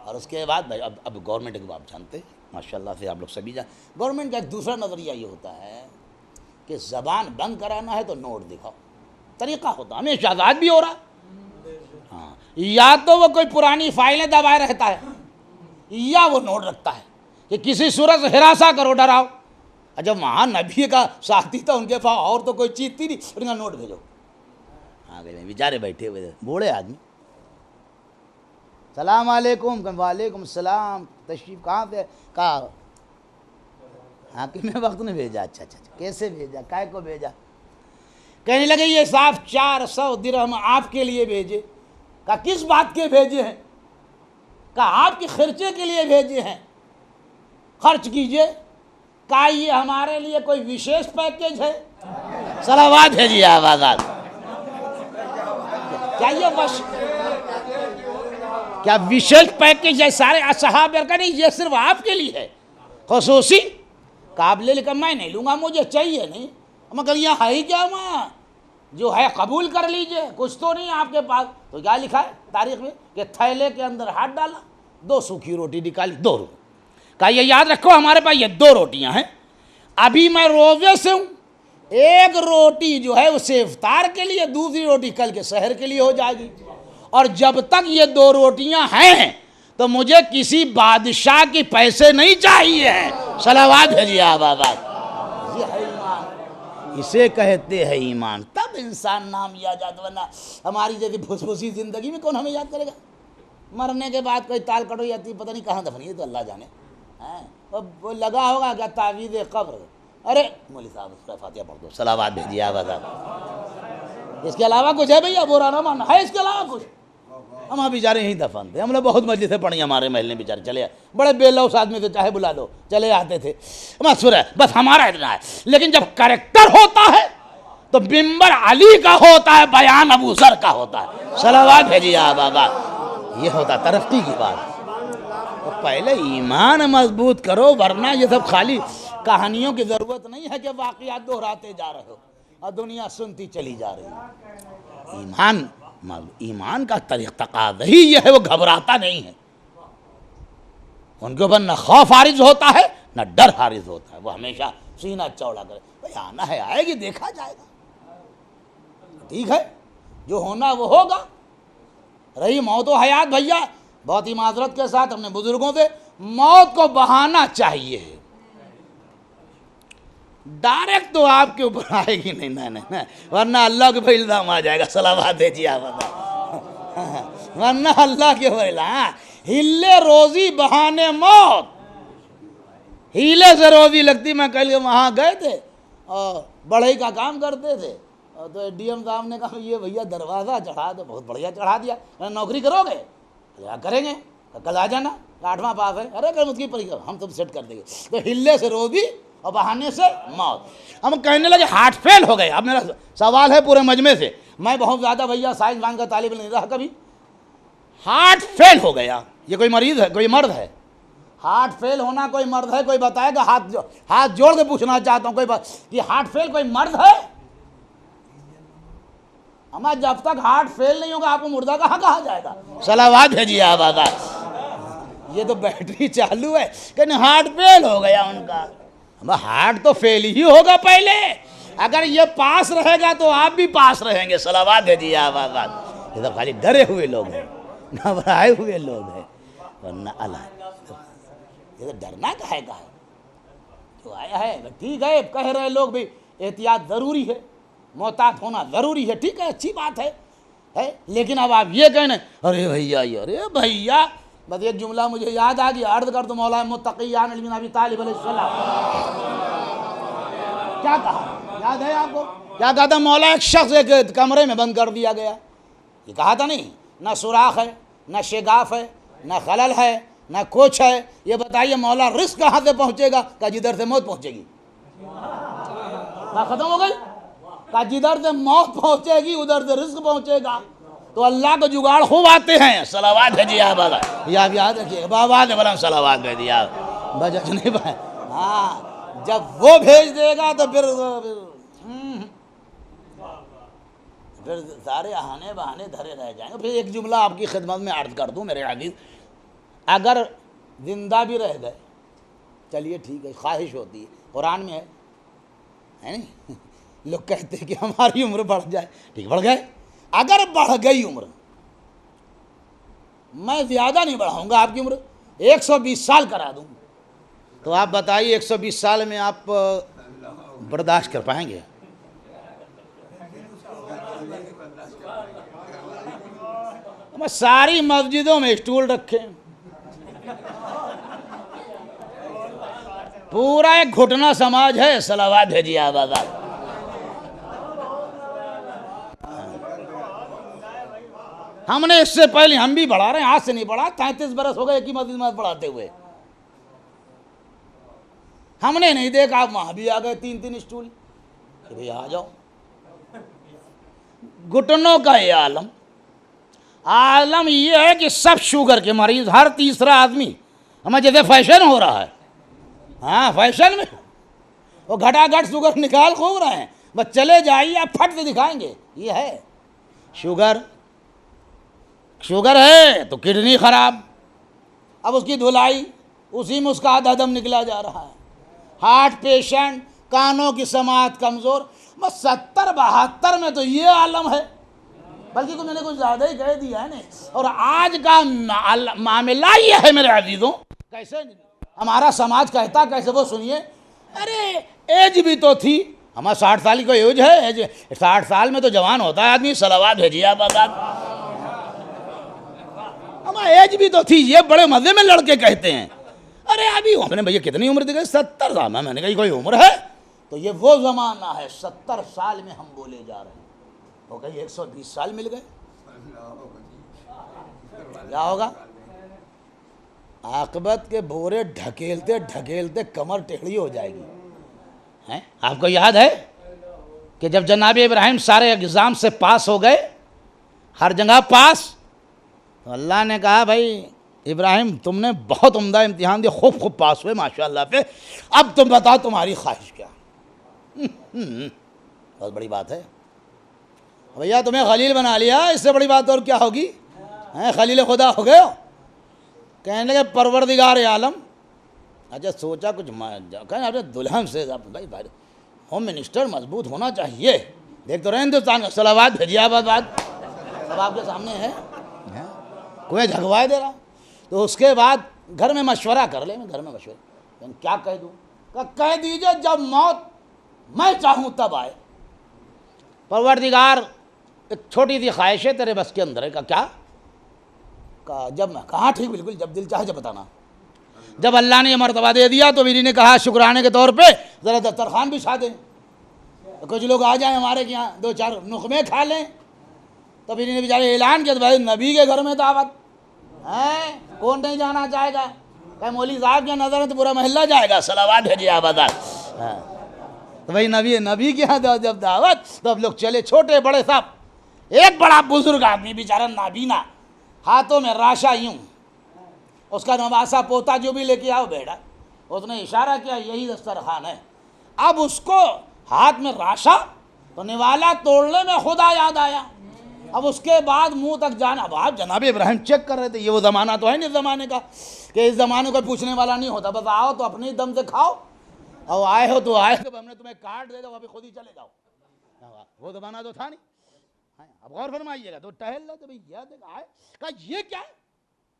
اور اس کے بعد بھائی اب گورنمنٹ کو آپ جانتے ہیں ماشاءاللہ سے، آپ لوگ سبھی گورنمنٹ کا ایک دوسرا نظریہ یہ ہوتا ہے کہ زبان بند کرانا ہے تو نوٹ دکھاؤ، طریقہ ہوتا ہے، ہمیشہ آزاد بھی ہو رہا ہے، ہاں، یا تو وہ کوئی پرانی فائلیں دبائے رہتا ہے یا وہ نوٹ رکھتا ہے کہ کسی صورت سے ہراساں کرو، ڈراؤ۔ جب وہاں نبی کا ساتھی تھا ان کے پاس اور تو کوئی چیز تھی نہیں، ان کا نوٹ بھیجو۔ ہاں بیچارے بیٹھے ہوئے بوڑھے آدمی، سلام علیکم، وعلیکم السلام، تشریف کہاں سے؟ کہا حاکم میں وقت نے بھیجا۔ اچھا اچھا، کیسے بھیجا، کائے کو بھیجا؟ کہنے لگے یہ صاحب 400 درہم آپ کے لیے بھیجے۔ کہا کس بات کے بھیجے ہیں؟ کہا آپ کے خرچے کے لیے بھیجے ہیں، خرچ کیجئے۔ کہا یہ ہمارے لیے کوئی وشیش پیکیج ہے؟ صلوات بھیجیے آبادات۔ کیا وشیش پیکیج ہے سارے اصحاب کا؟ نہیں، یہ صرف آپ کے لیے ہے، خصوصی قابل لکھا میں نہیں لوں گا، مجھے چاہیے نہیں۔ مگر یہ ہے ہی کیا، میں جو ہے قبول کر لیجئے، کچھ تو نہیں آپ کے پاس۔ تو کیا لکھا ہے تاریخ میں کہ تھیلے کے اندر ہاتھ ڈالا، 2 سوکھی روٹی نکالی، 2 روٹی۔ کہا یہ یاد رکھو ہمارے پاس یہ 2 روٹیاں ہیں، ابھی میں روزے سے ہوں، ایک روٹی جو ہے اسے افطار کے لیے، دوسری روٹی کل کے سحر کے لیے ہو جائے گی، اور جب تک یہ 2 روٹیاں ہیں تو مجھے کسی بادشاہ کی پیسے نہیں چاہیے ہیں۔ صلوات بھیجیے آباد۔ یہ ہے ایمان، اسے کہتے ہیں ایمان، تب انسان نام یاد جاتا، ورنہ ہماری جیسی بھس بھسی زندگی میں کون ہمیں یاد کرے گا؟ مرنے کے بعد کوئی تال کٹو جاتی، پتہ نہیں کہاں دفنی ہے، تو اللہ جانے۔ وہ لگا ہوگا کیا تعویذ قبر، ارے مولوی صاحب سورہ فاتحہ پڑھ دو، صلوات بھیجیے آباد۔ اس کے علاوہ کچھ ہے بھیا؟ برا نہ ماننا ہے، اس کے علاوہ کچھ؟ ہم بیچارے یہیں دفن تھے، ہم نے بہت مجلسیں پڑھی ہمارے محل میں، بیچارے چلے آئے، بڑے بے لوث آدمی تھے، چاہے بلا لو چلے آتے تھے، مقصور ہے بس ہمارا اتنا ہے۔ لیکن جب کریکٹر ہوتا ہے تو ممبر علی کا ہوتا ہے، بیان ابو ذر کا ہوتا ہے۔ صلوات بھیجیے آبا، یہ ہوتا ترقی کی بات۔ تو پہلے ایمان مضبوط کرو، ورنہ یہ سب خالی کہانیوں کی ضرورت نہیں ہے کہ واقعات دہراتے جا رہے ہو اور دنیا سنتی چلی جا رہی ہے۔ ایمان کا طریق تقاضا ہی یہ ہے، وہ گھبراتا نہیں ہے، ان کے اوپر نہ خوف عارض ہوتا ہے نہ ڈر عارض ہوتا ہے، وہ ہمیشہ سینہ چوڑا کرے، بھئی آنا ہے آئے گی، دیکھا جائے گا، ٹھیک ہے جو ہونا وہ ہوگا۔ رہی موت و حیات، بھیا بہت ہی معذرت کے ساتھ اپنے بزرگوں سے، موت کو بہانا چاہیے، ڈائریکٹ تو آپ کے اوپر آئے گی نہیں، ورنہ اللہ کے اوپر الزام آ جائے گا۔ صلوات دیجیے آپ، ورنہ اللہ کے اوپر الزام، ہلے روزی بہانے موت، ہیلے سے روزی لگتی۔ میں کل وہاں گئے تھے اور بڑھئی کا کام کرتے تھے، تو ڈی ایم صاحب نے کہا یہ بھیا دروازہ چڑھا دو، بہت بڑھیا چڑھا دیا۔ نوکری کرو گے؟ کیا کریں گے؟ کل آ جانا، 8واں پاس ہے۔ ارے کل مجھ کی پریکھا، ہم تم سیٹ کر دیں گے۔ تو ہلے سے روزی اور بہانے سے موت۔ ہم کہنے لگے ہارٹ فیل ہو گئے۔ اب میرا سوال ہے پورے مجمع سے، میں بہت زیادہ بھیا سائنس وان کا طالب نہیں رہا کبھی، ہارٹ فیل ہو گیا، یہ کوئی مریض ہے، کوئی مرد ہے؟ ہارٹ فیل ہونا کوئی مرد ہے؟ کوئی بتائے گا؟ ہاتھ جوڑ کے پوچھنا چاہتا ہوں، کوئی یہ ہارٹ فیل کوئی مرد ہے؟ اما جب تک ہارٹ فیل نہیں ہوگا آپ کو مردہ کہا جائے گا؟ صلوات بھیجیے آباد۔ یہ تو بیٹری چالو ہے کہ ہارٹ فیل ہو گیا ان کا، ہارٹ تو فیل ہی ہوگا پہلے، اگر یہ پاس رہے گا تو آپ بھی پاس رہیں گے۔ صلوات بھیجیے آباد۔ یہ تو خالی ڈرے ہوئے لوگ ہیں، گھبرائے ہوئے لوگ ہیں، ورنہ اللہ یہ تو ڈرنا کہے گا ہے جو آیا ہے ٹھیک ہے، کہہ رہے لوگ بھی احتیاط ضروری ہے، محتاط ہونا ضروری ہے، ٹھیک ہے، اچھی بات ہے، لیکن اب آپ یہ کہنے ارے بھیا بس ایک جملہ مجھے یاد آ گیا، عرض کر دو مولا متقیان علی بن ابی طالب علیہ السلام کیا کہا، یاد ہے آپ کو؟ کیا کہا تھا؟ مولا ایک شخص ایک کمرے میں بند کر دیا گیا، یہ کہا تھا نہیں، نہ سوراخ ہے، نہ شگاف ہے، نہ خلل ہے، نہ کچھ ہے، یہ بتائیے مولا رزق کہاں سے پہنچے گا؟ کہ جدھر سے موت پہنچے گی، بات ختم ہو گئی، کہ جدھر سے موت پہنچے گی ادھر سے رزق پہنچے گا، تو اللہ کو جگاڑ خوب آتے ہیں، صلوات بھیجیے آپ، یہ آپ یاد رکھیے، بابا نے بولا صلوات بھیجیے آپ، بجٹ نہیں پائے، ہاں جب وہ بھیج دے گا تو پھر سارے آنے بہانے دھرے رہ جائیں گے۔ پھر ایک جملہ آپ کی خدمت میں عرض کر دوں میرے عزیز، اگر زندہ بھی رہ گئے، چلیے ٹھیک ہے، خواہش ہوتی ہے، قرآن میں ہے نہیں، لوگ کہتے ہیں کہ ہماری عمر بڑھ جائے، ٹھیک بڑھ گئے، اگر بڑھ گئی عمر، میں زیادہ نہیں بڑھاؤں گا آپ کی عمر، 120 سال کرا دوں، تو آپ بتائیے 120 سال میں آپ برداشت کر پائیں گے؟ ساری مسجدوں میں اسٹول رکھے، پورا ایک گھٹنا سماج ہے، صلوات بھیجیے آباد۔ ہم نے اس سے پہلے ہم بھی بڑھا رہے ہیں، آج سے نہیں بڑھا، 33 برس ہو گئے ایک ہی مسجد میں پڑھاتے ہوئے، ہم نے نہیں دیکھا، آپ وہاں بھی آ گئے 3 اسٹول، کہ بھئی آ جاؤ، گھٹنوں کا یہ عالم یہ ہے کہ سب شوگر کے مریض، ہر تیسرا آدمی، ہمیں جیسے فیشن ہو رہا ہے، ہاں فیشن میں وہ گھٹا گھٹ شوگر نکال خوب رہے ہیں، بس چلے جائیے آپ پھٹ سے دکھائیں گے، یہ ہے شوگر ہے تو کڈنی خراب، اب اس کی دھلائی، اسی میں اس کا آدھا دم نکلا جا رہا ہے، ہارٹ پیشنٹ، کانوں کی سماعت کمزور، بس 70-72 میں تو یہ عالم ہے، بلکہ تو میں نے کچھ زیادہ ہی کہہ دیا ہے نا۔ اور آج کا معاملہ یہ ہے میرے عزیزوں، کیسے ہمارا سماج کہتا، کیسے وہ سنیے، ارے ایج بھی تو تھی، ہمارا 60 سال کی کوئی ایج ہے، 60 سال میں تو جوان ہوتا ہے آدمی، صلوات بھیجیے آپ آزاد، ہمارا ایج بھی تو تھی، یہ بڑے مزے میں لڑکے کہتے ہیں، ارے ابھی ہم نے بھیا کتنی عمر دی، 70 سال میں نے کہا کوئی عمر ہے، تو یہ وہ زمانہ ہے، 70 سال میں ہم بولے جا رہے ہیں، ہو گئی 120 سال مل گئے، کیا ہوگا؟ عاقبت کے بورے ڈھکیلتے ڈھکیلتے کمر ٹیڑھی ہو جائے گی۔ آپ کو یاد ہے کہ جب جناب ابراہیم سارے ایگزام سے پاس ہو گئے، ہر جگہ پاس، تو اللہ نے کہا بھائی ابراہیم تم نے بہت عمدہ امتحان دیا، خوب پاس ہوئے ماشاءاللہ پہ، اب تم بتاؤ تمہاری خواہش کیا؟ بہت بڑی بات ہے بھیا، تمہیں خلیل بنا لیا، اس سے بڑی بات اور کیا ہوگی؟ خلیل خدا ہو گئے ہو۔ کہنے لگے پروردگار عالم، اچھا سوچا کچھ، کہیں اپنے دلہن سے، بھائی ہوم منسٹر مضبوط ہونا چاہیے، دیکھ تو رہے ہندوستان کا، صلوات بھیجیے آباد، سب آپ کے سامنے ہے، کوئی جھگوائے دے رہا، تو اس کے بعد گھر میں مشورہ کر لیں، گھر میں مشورہ، کیا کہہ دوں؟ کہہ دیجئے جب موت میں چاہوں تب آئے، پروردگار ایک چھوٹی سی خواہش ہے تیرے بس کے اندر ہے، کیا؟ جب میں کہا ٹھیک بالکل، جب دل چاہے جب بتانا۔ جب اللہ نے یہ مرتبہ دے دیا تو بیوی نے کہا شکرانے کے طور پہ ذرا دسترخوان بچھا دیں، کچھ لوگ آ جائیں ہمارے کے یہاں، 2-4 نخمے کھا لیں، تو بیوی نے بیچارے اعلان کیا، بھائی نبی کے گھر میں دعوت ہے، کون نہیں جانا چاہے گا؟ کہ مولوی صاحب کی نظر ہے تو پورا محلہ جائے گا، صلوات بھیجیے آباد۔ تو بھائی نبی کے یہاں جب دعوت، تو اب لوگ چلے، چھوٹے بڑے سب، ایک بڑا بزرگ آدمی بیچارہ نابینا، ہاتھوں میں راشا یوں، اس کا نواسا پوتا جو بھی لے کے آؤ بیٹا، اس نے اشارہ کیا یہی دسترخوان ہے، اب اس کو ہاتھ میں راشا، تو نوالا توڑنے میں خدا یاد آیا، اب اس کے بعد منہ تک جانا، اب آپ جناب ابراہیم چیک کر رہے تھے، یہ وہ زمانہ تو ہے نہیں اس زمانے کا کہ اس زمانے کو پوچھنے والا نہیں ہوتا، بس آؤ تو اپنے دم سے کھاؤ، اور آئے ہو تو آئے ہو، ہم نے تمہیں کارڈ دے دو، ابھی خود ہی چلے جاؤ، وہ زمانہ تو تھا نہیں۔ اب غور فرمائیے گا، تو ٹہل رہے تو بھئی یہ دیکھ آئے، کہا یہ کیا ہے،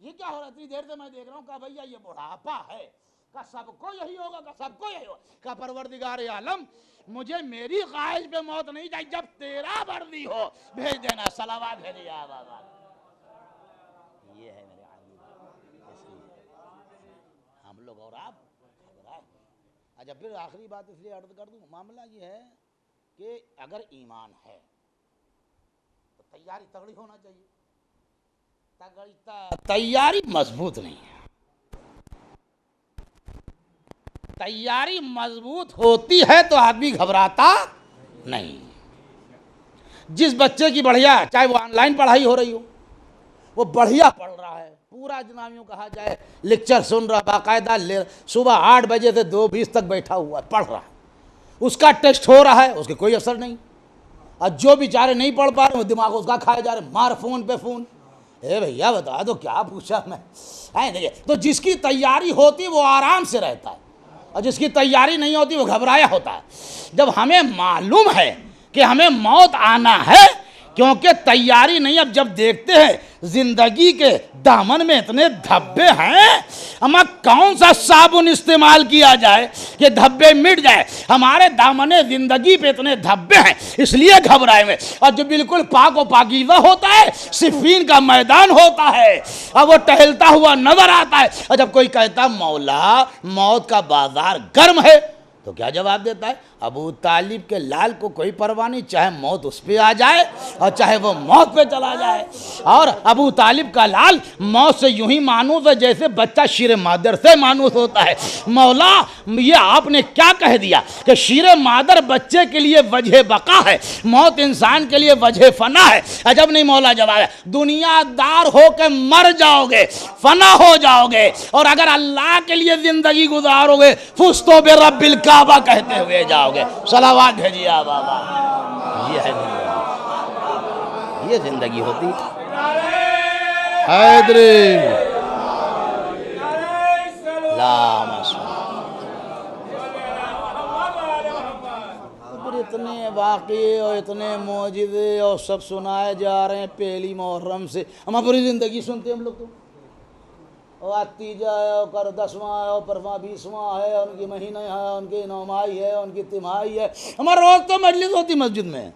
یہ کیا ہو رہا ہے، اتنی دیر سے میں دیکھ رہا ہوں، کہا بھیا یہ بڑھاپا ہے، کہ سب کو یہی ہوگا، کہ سب کو یہی ہوگا، کہ پروردگار عالم مجھے میری خواہش پہ موت نہیں چاہیے، جب تیرا مرضی ہو بھیج دینا، صلوات بھیجیے بابا۔ یہ ہے میرے عزیز، اس لیے ہم لوگ اور آپ گھبرائے۔ اچھا پھر آخری بات اس لیے عرض کر دوں، معاملہ یہ ہے کہ اگر ایمان ہے تو تیاری تگڑی ہونا چاہیے، تیاری مضبوط نہیں ہے۔ تیاری مضبوط ہوتی ہے تو آدمی گھبراتا نہیں۔ جس بچے کی بڑھیا، چاہے وہ آن لائن پڑھائی ہو رہی ہو، وہ بڑھیا پڑھ رہا ہے، پورا جنابیوں کہا جائے لیکچر سن رہا، باقاعدہ صبح 8 بجے سے 2:20 تک بیٹھا ہوا ہے، پڑھ رہا ہے، اس کا ٹیسٹ ہو رہا ہے، اس کے کوئی اثر نہیں۔ اور جو بیچارے نہیں پڑھ پا رہے وہ دماغ اس کا کھائے جا رہے، مار فون پہ فون، اے بھیا بتا دو کیا پوچھا میں، دیکھیے تو جس کی تیاری ہوتی وہ آرام سے رہتا ہے، اور جس کی تیاری نہیں ہوتی وہ گھبرایا ہوتا ہے۔ جب ہمیں معلوم ہے کہ ہمیں موت آنا ہے، کیونکہ تیاری نہیں، اب جب دیکھتے ہیں زندگی کے دامن میں اتنے دھبے ہیں، ہمیں کون سا صابن استعمال کیا جائے کہ دھبے مٹ جائے، ہمارے دامن زندگی پہ اتنے دھبے ہیں، اس لیے گھبرائے ہوئے۔ اور جو بالکل پاک و پاکیزہ ہوتا ہے، صفین کا میدان ہوتا ہے، اور وہ ٹہلتا ہوا نظر آتا ہے، اور جب کوئی کہتا مولا موت کا بازار گرم ہے تو کیا جواب دیتا ہے؟ ابو طالب کے لال کو کوئی پرواہ نہیں، چاہے موت اس پہ آ جائے اور چاہے وہ موت پہ چلا جائے۔ اور ابو طالب کا لال موت سے یوں ہی مانوس ہے جیسے بچہ شیر مادر سے مانوس ہوتا ہے۔ مولا یہ آپ نے کیا کہہ دیا کہ شیر مادر بچے کے لیے وجہ بقا ہے، موت انسان کے لیے وجہ فنا ہے؟ عجب نہیں مولا جواب ہے، دنیا دار ہو کے مر جاؤ گے، فنا ہو جاؤ گے، اور اگر اللہ کے لیے زندگی گزارو گے فستو بے رب الکعبہ کہتے ہوئے جاؤ گے۔ صلوات بھیجیے بابا۔ یہ ہے زندگی، یہ زندگی ہوتی حیدری پھر اتنے واقعے اور اتنے معجزے اور سب سنائے جا رہے ہیں پہلی محرم سے، ہم پوری زندگی سنتے ہیں ہم لوگ تو، اور تیجا ہے اور 10واں ہے اور پرواں 20واں ہے، ان کی مہینے ہے، ان کی نومائی ہے، ان کی تمہائی ہے، ہمارا روز تو مجلس ہوتی مسجد میں۔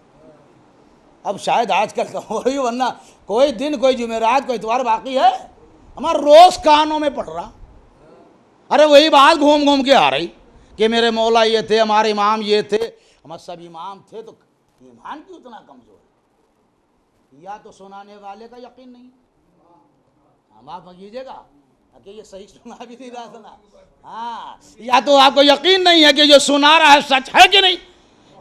اب شاید آج کل ہوئی، ورنہ کوئی دن، کوئی جمعرات، کوئی اتوار باقی ہے؟ ہمارا روز کانوں میں پڑ رہا، ارے وہی بات گھوم گھوم کے آ رہی کہ میرے مولا یہ تھے، ہمارے امام یہ تھے، ہمارے سب امام تھے، تو ایمان کیوں اتنا کمزور ہے؟ یا تو سنانے والے کا یقین نہیں، ہم آپ کیجیے گا کہ یہ صحیح سنا بھی نہیں رہا سنا، ہاں، یا تو آپ کو یقین نہیں ہے کہ جو سنا رہا ہے سچ ہے کہ نہیں۔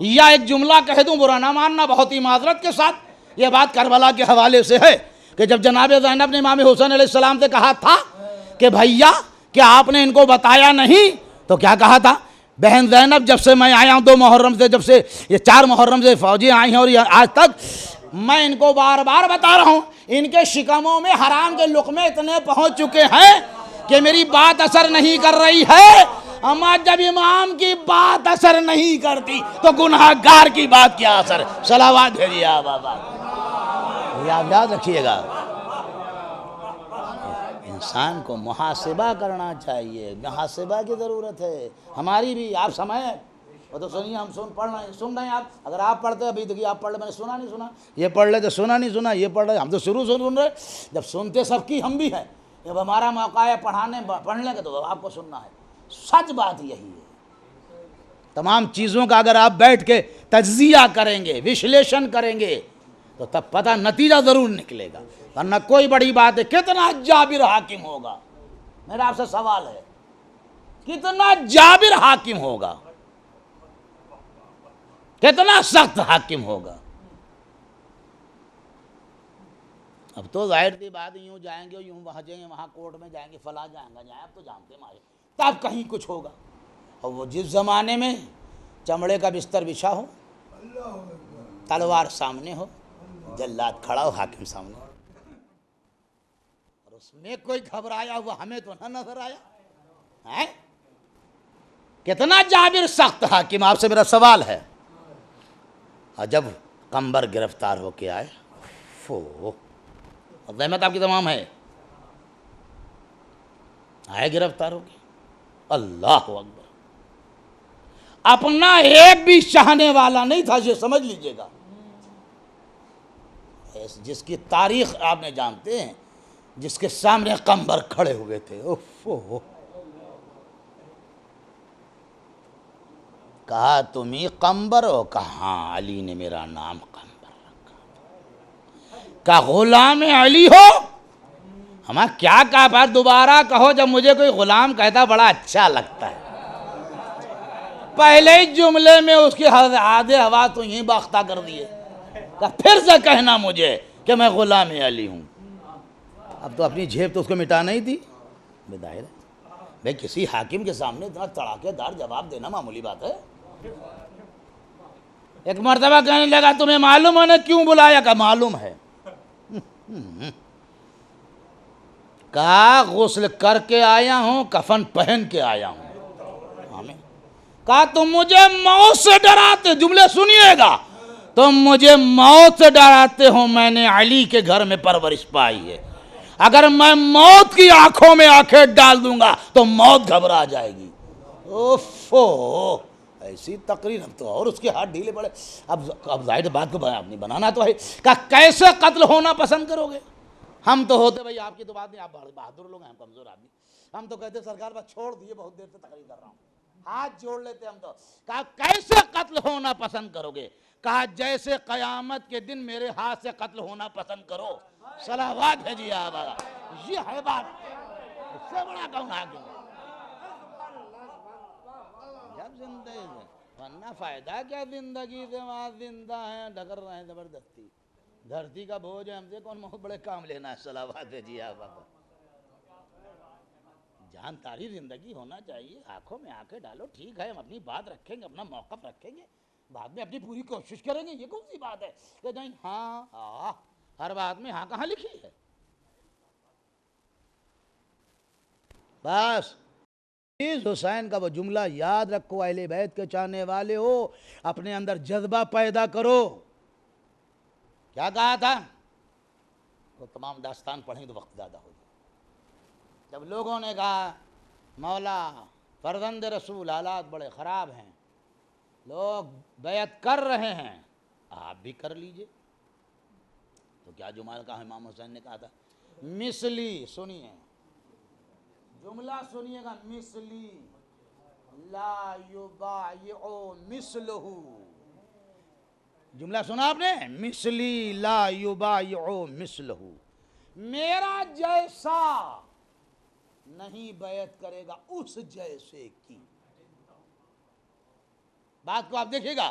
یا ایک جملہ کہہ دوں، برا نہ ماننا، بہت ہی معذرت کے ساتھ، یہ بات کربلا کے حوالے سے ہے کہ جب جناب زینب نے امام حسین علیہ السلام سے کہا تھا کہ بھیا کیا آپ نے ان کو بتایا نہیں، تو کیا کہا تھا؟ بہن زینب جب سے میں آیا ہوں 2 محرم سے، جب سے یہ 4 محرم سے فوجی آئی ہیں اور یہ آج تک میں ان کو بار بار بتا رہا ہوں، ان کے شکموں میں حرام کے لقمے اتنے پہنچ چکے ہیں کہ میری بات اثر نہیں کر رہی ہے۔ اما جب امام کی بات اثر نہیں کرتی تو گناہگار کی بات کیا اثر؟ صلوات بھیجیے بابا۔ یہ آپ یاد رکھیے گا، انسان کو محاسبہ کرنا چاہیے، محاسبہ کی ضرورت ہے ہماری بھی۔ آپ سمجھیں وہ تو سنیے، ہم سن رہے ہیں آپ، اگر آپ پڑھتے ابھی دیکھیے آپ پڑھ لے، میں نے سنا نہیں سنا، یہ پڑھ لے تو سنا نہیں سنا، یہ پڑھ لے، ہم تو شروع سے سن رہے، جب سنتے سب کی ہم بھی ہیں، جب ہمارا موقع ہے پڑھنے کا تو آپ کو سننا ہے۔ سچ بات یہی ہے، تمام چیزوں کا اگر آپ بیٹھ کے تجزیہ کریں گے، وشلیشن کریں گے تو تب پتہ نتیجہ ضرور نکلے گا، ورنہ کوئی بڑی بات ہے کتنا جابر حاکم ہوگا، میرا آپ سے سوال ہے کتنا جابر حاکم ہوگا، کتنا سخت حاکم ہوگا۔ اب تو ظاہر سی بات، یوں جائیں گے، یوں وہاں جائیں گے، وہاں کورٹ میں جائیں گے، فلاں جائیں گے، اب تو جانتے مارے، تب کہیں کچھ ہوگا۔ اور وہ جس زمانے میں چمڑے کا بستر بچھا ہو، تلوار سامنے ہو، جلاد کھڑا ہو، حاکم سامنے ہو، اور اس میں کوئی گھبرایا ہوا ہمیں تو نہ نظر آیا، کتنا جابر سخت حاکم، آپ سے میرا سوال ہے۔ اور جب قمبر گرفتار ہو کے آئے، زحمت آپ کی تمام ہے، آئے گرفتار ہو کے، اللہ اکبر. اپنا ایک بھی چاہنے والا نہیں تھا، یہ سمجھ لیجئے گا. جس کی تاریخ آپ نے جانتے ہیں، جس کے سامنے قمبر کھڑے ہوئے تھے. کہا تم ہی قمبر ہو؟ کہا ہاں، علی نے میرا نام قمبر رکھا. کہا غلام علی ہو؟ ہمیں کیا کہا، بار دوبارہ کہو. جب مجھے کوئی غلام کہتا بڑا اچھا لگتا ہے. پہلے ہی جملے میں اس کی آدھے ہوا تو یہیں باختہ کر دیے. کہا پھر سے کہنا مجھے کہ میں غلام علی ہوں. اب تو اپنی جیب تو اس کو مٹانا ہی تھی. بظاہر ہے بھائی کسی حاکم کے سامنے اتنا تڑاکے دار جواب دینا معمولی بات ہے. ایک مرتبہ کہنے لگا تمہیں معلوم ہے نے کیوں بلایا؟ کہا معلوم ہے. کہا غسل کر کے آیا ہوں، کفن پہن کے آیا ہوں. کہا تم مجھے موت سے ڈراتے، جملے سنیے گا، تم مجھے موت سے ڈراتے ہو. میں نے علی کے گھر میں پرورش پائی ہے. اگر میں موت کی آنکھوں میں آنکھیں ڈال دوں گا تو موت گھبرا جائے گی. اوفو، ایسی تقریر. اب تو اور اس کے ہاتھ ڈھیلے پڑے. اب ظاہر بات کو نہیں بنانا تو ہے. کہا کیسے قتل ہونا پسند کرو گے؟ ہم تو ہوتے بھائی آپ کی تو بات نہیں، آپ بہادر لوگ ہیں، ہم کمزور آدمی. ہم تو کہتے سرکار بس چھوڑ دیے، بہت دیر سے تقریر کر رہا ہوں. ہاتھ جوڑ لیتے ہم تو. کہا کیسے قتل ہونا پسند کرو گے؟ کہا جیسے قیامت کے دن میرے ہاتھ سے قتل ہونا پسند کرو. صلوات بھیجیے آپ. یہ ہے بات. اس سے بڑا کون حاکم؟ جب زندگی میں ورنہ فائدہ کیا زندگی سے؟ وہاں زندہ ہیں، ڈگر رہے ہیں زبردستی. دھرتی کا بوجھ ہے، ہم سے کون بہت بڑے کام لینا ہے. صلوات بھیجیے آپ. جان تاری زندگی ہونا چاہیے. آنکھوں میں آنکھیں ڈالو، ٹھیک ہے، ہم اپنی بات رکھیں گے، اپنا موقف رکھیں گے، بعد میں اپنی پوری کوشش کریں گے. یہ کون سی بات ہے کہ نہیں ہاں ہر بات میں ہاں کہاں لکھی ہے؟ بس حسین کا وہ جملہ یاد رکھو. اہل بیت کے چاہنے والے ہو، اپنے اندر جذبہ پیدا کرو. کیا کہا تھا؟ وہ تمام داستان پڑھیں تو وقت زیادہ ہو جائے. جب لوگوں نے کہا مولا فرزند رسول حالات بڑے خراب ہیں، لوگ بیعت کر رہے ہیں، آپ بھی کر لیجئے. تو کیا جملہ کہا امام حسین نے کہا تھا؟ مثلی، سنیے جملہ سنیے گا، مثلی لا یبایع مثلہ. جملہ سنا آپ نے؟ مثلی لا یبایع مثلہ. میرا جیسا نہیں بیعت کرے گا اس جیسے کی. بات کو آپ دیکھیے گا.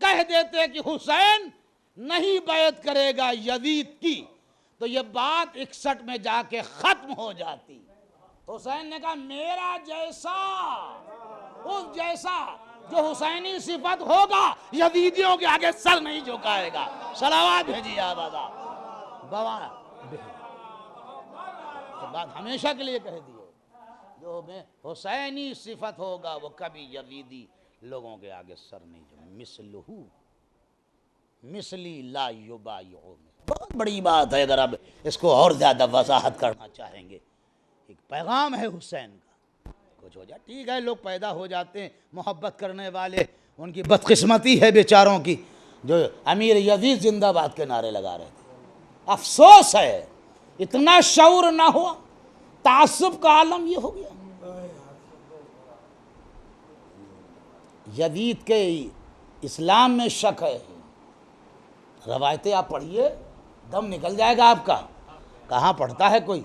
کہہ دیتے کہ حسین نہیں بیعت کرے گا یزید کی، تو یہ بات 61 میں جا کے ختم ہو جاتی. حسین نے کہا میرا جیسا، اس جیسا جو حسینی صفت ہوگا، یزیدیوں کے آگے سر نہیں جھکائے گا. صلوات بھیجیے آپ. بات ہمیشہ کے لیے کہہ دیے، جو میں حسینی صفت ہوگا وہ کبھی یزیدی لوگوں کے آگے سر نہیں جھکائے. مثلہ مثلی لا یبایع. بہت بڑی بات ہے. اگر اب اس کو اور زیادہ وضاحت کرنا چاہیں گے، ایک پیغام ہے حسین کا. کچھ ہو جائے ٹھیک ہے، لوگ پیدا ہو جاتے ہیں محبت کرنے والے، ان کی بدقسمتی ہے بیچاروں کی، جو امیر یزید زندہ باد کے نعرے لگا رہے تھے. افسوس ہے اتنا شعور نہ ہوا. تعصب کا عالم یہ ہو گیا. یزید کے اسلام میں شک ہے. روایتیں آپ پڑھیے، دم نکل جائے گا آپ کا. کہاں پڑھتا ہے کوئی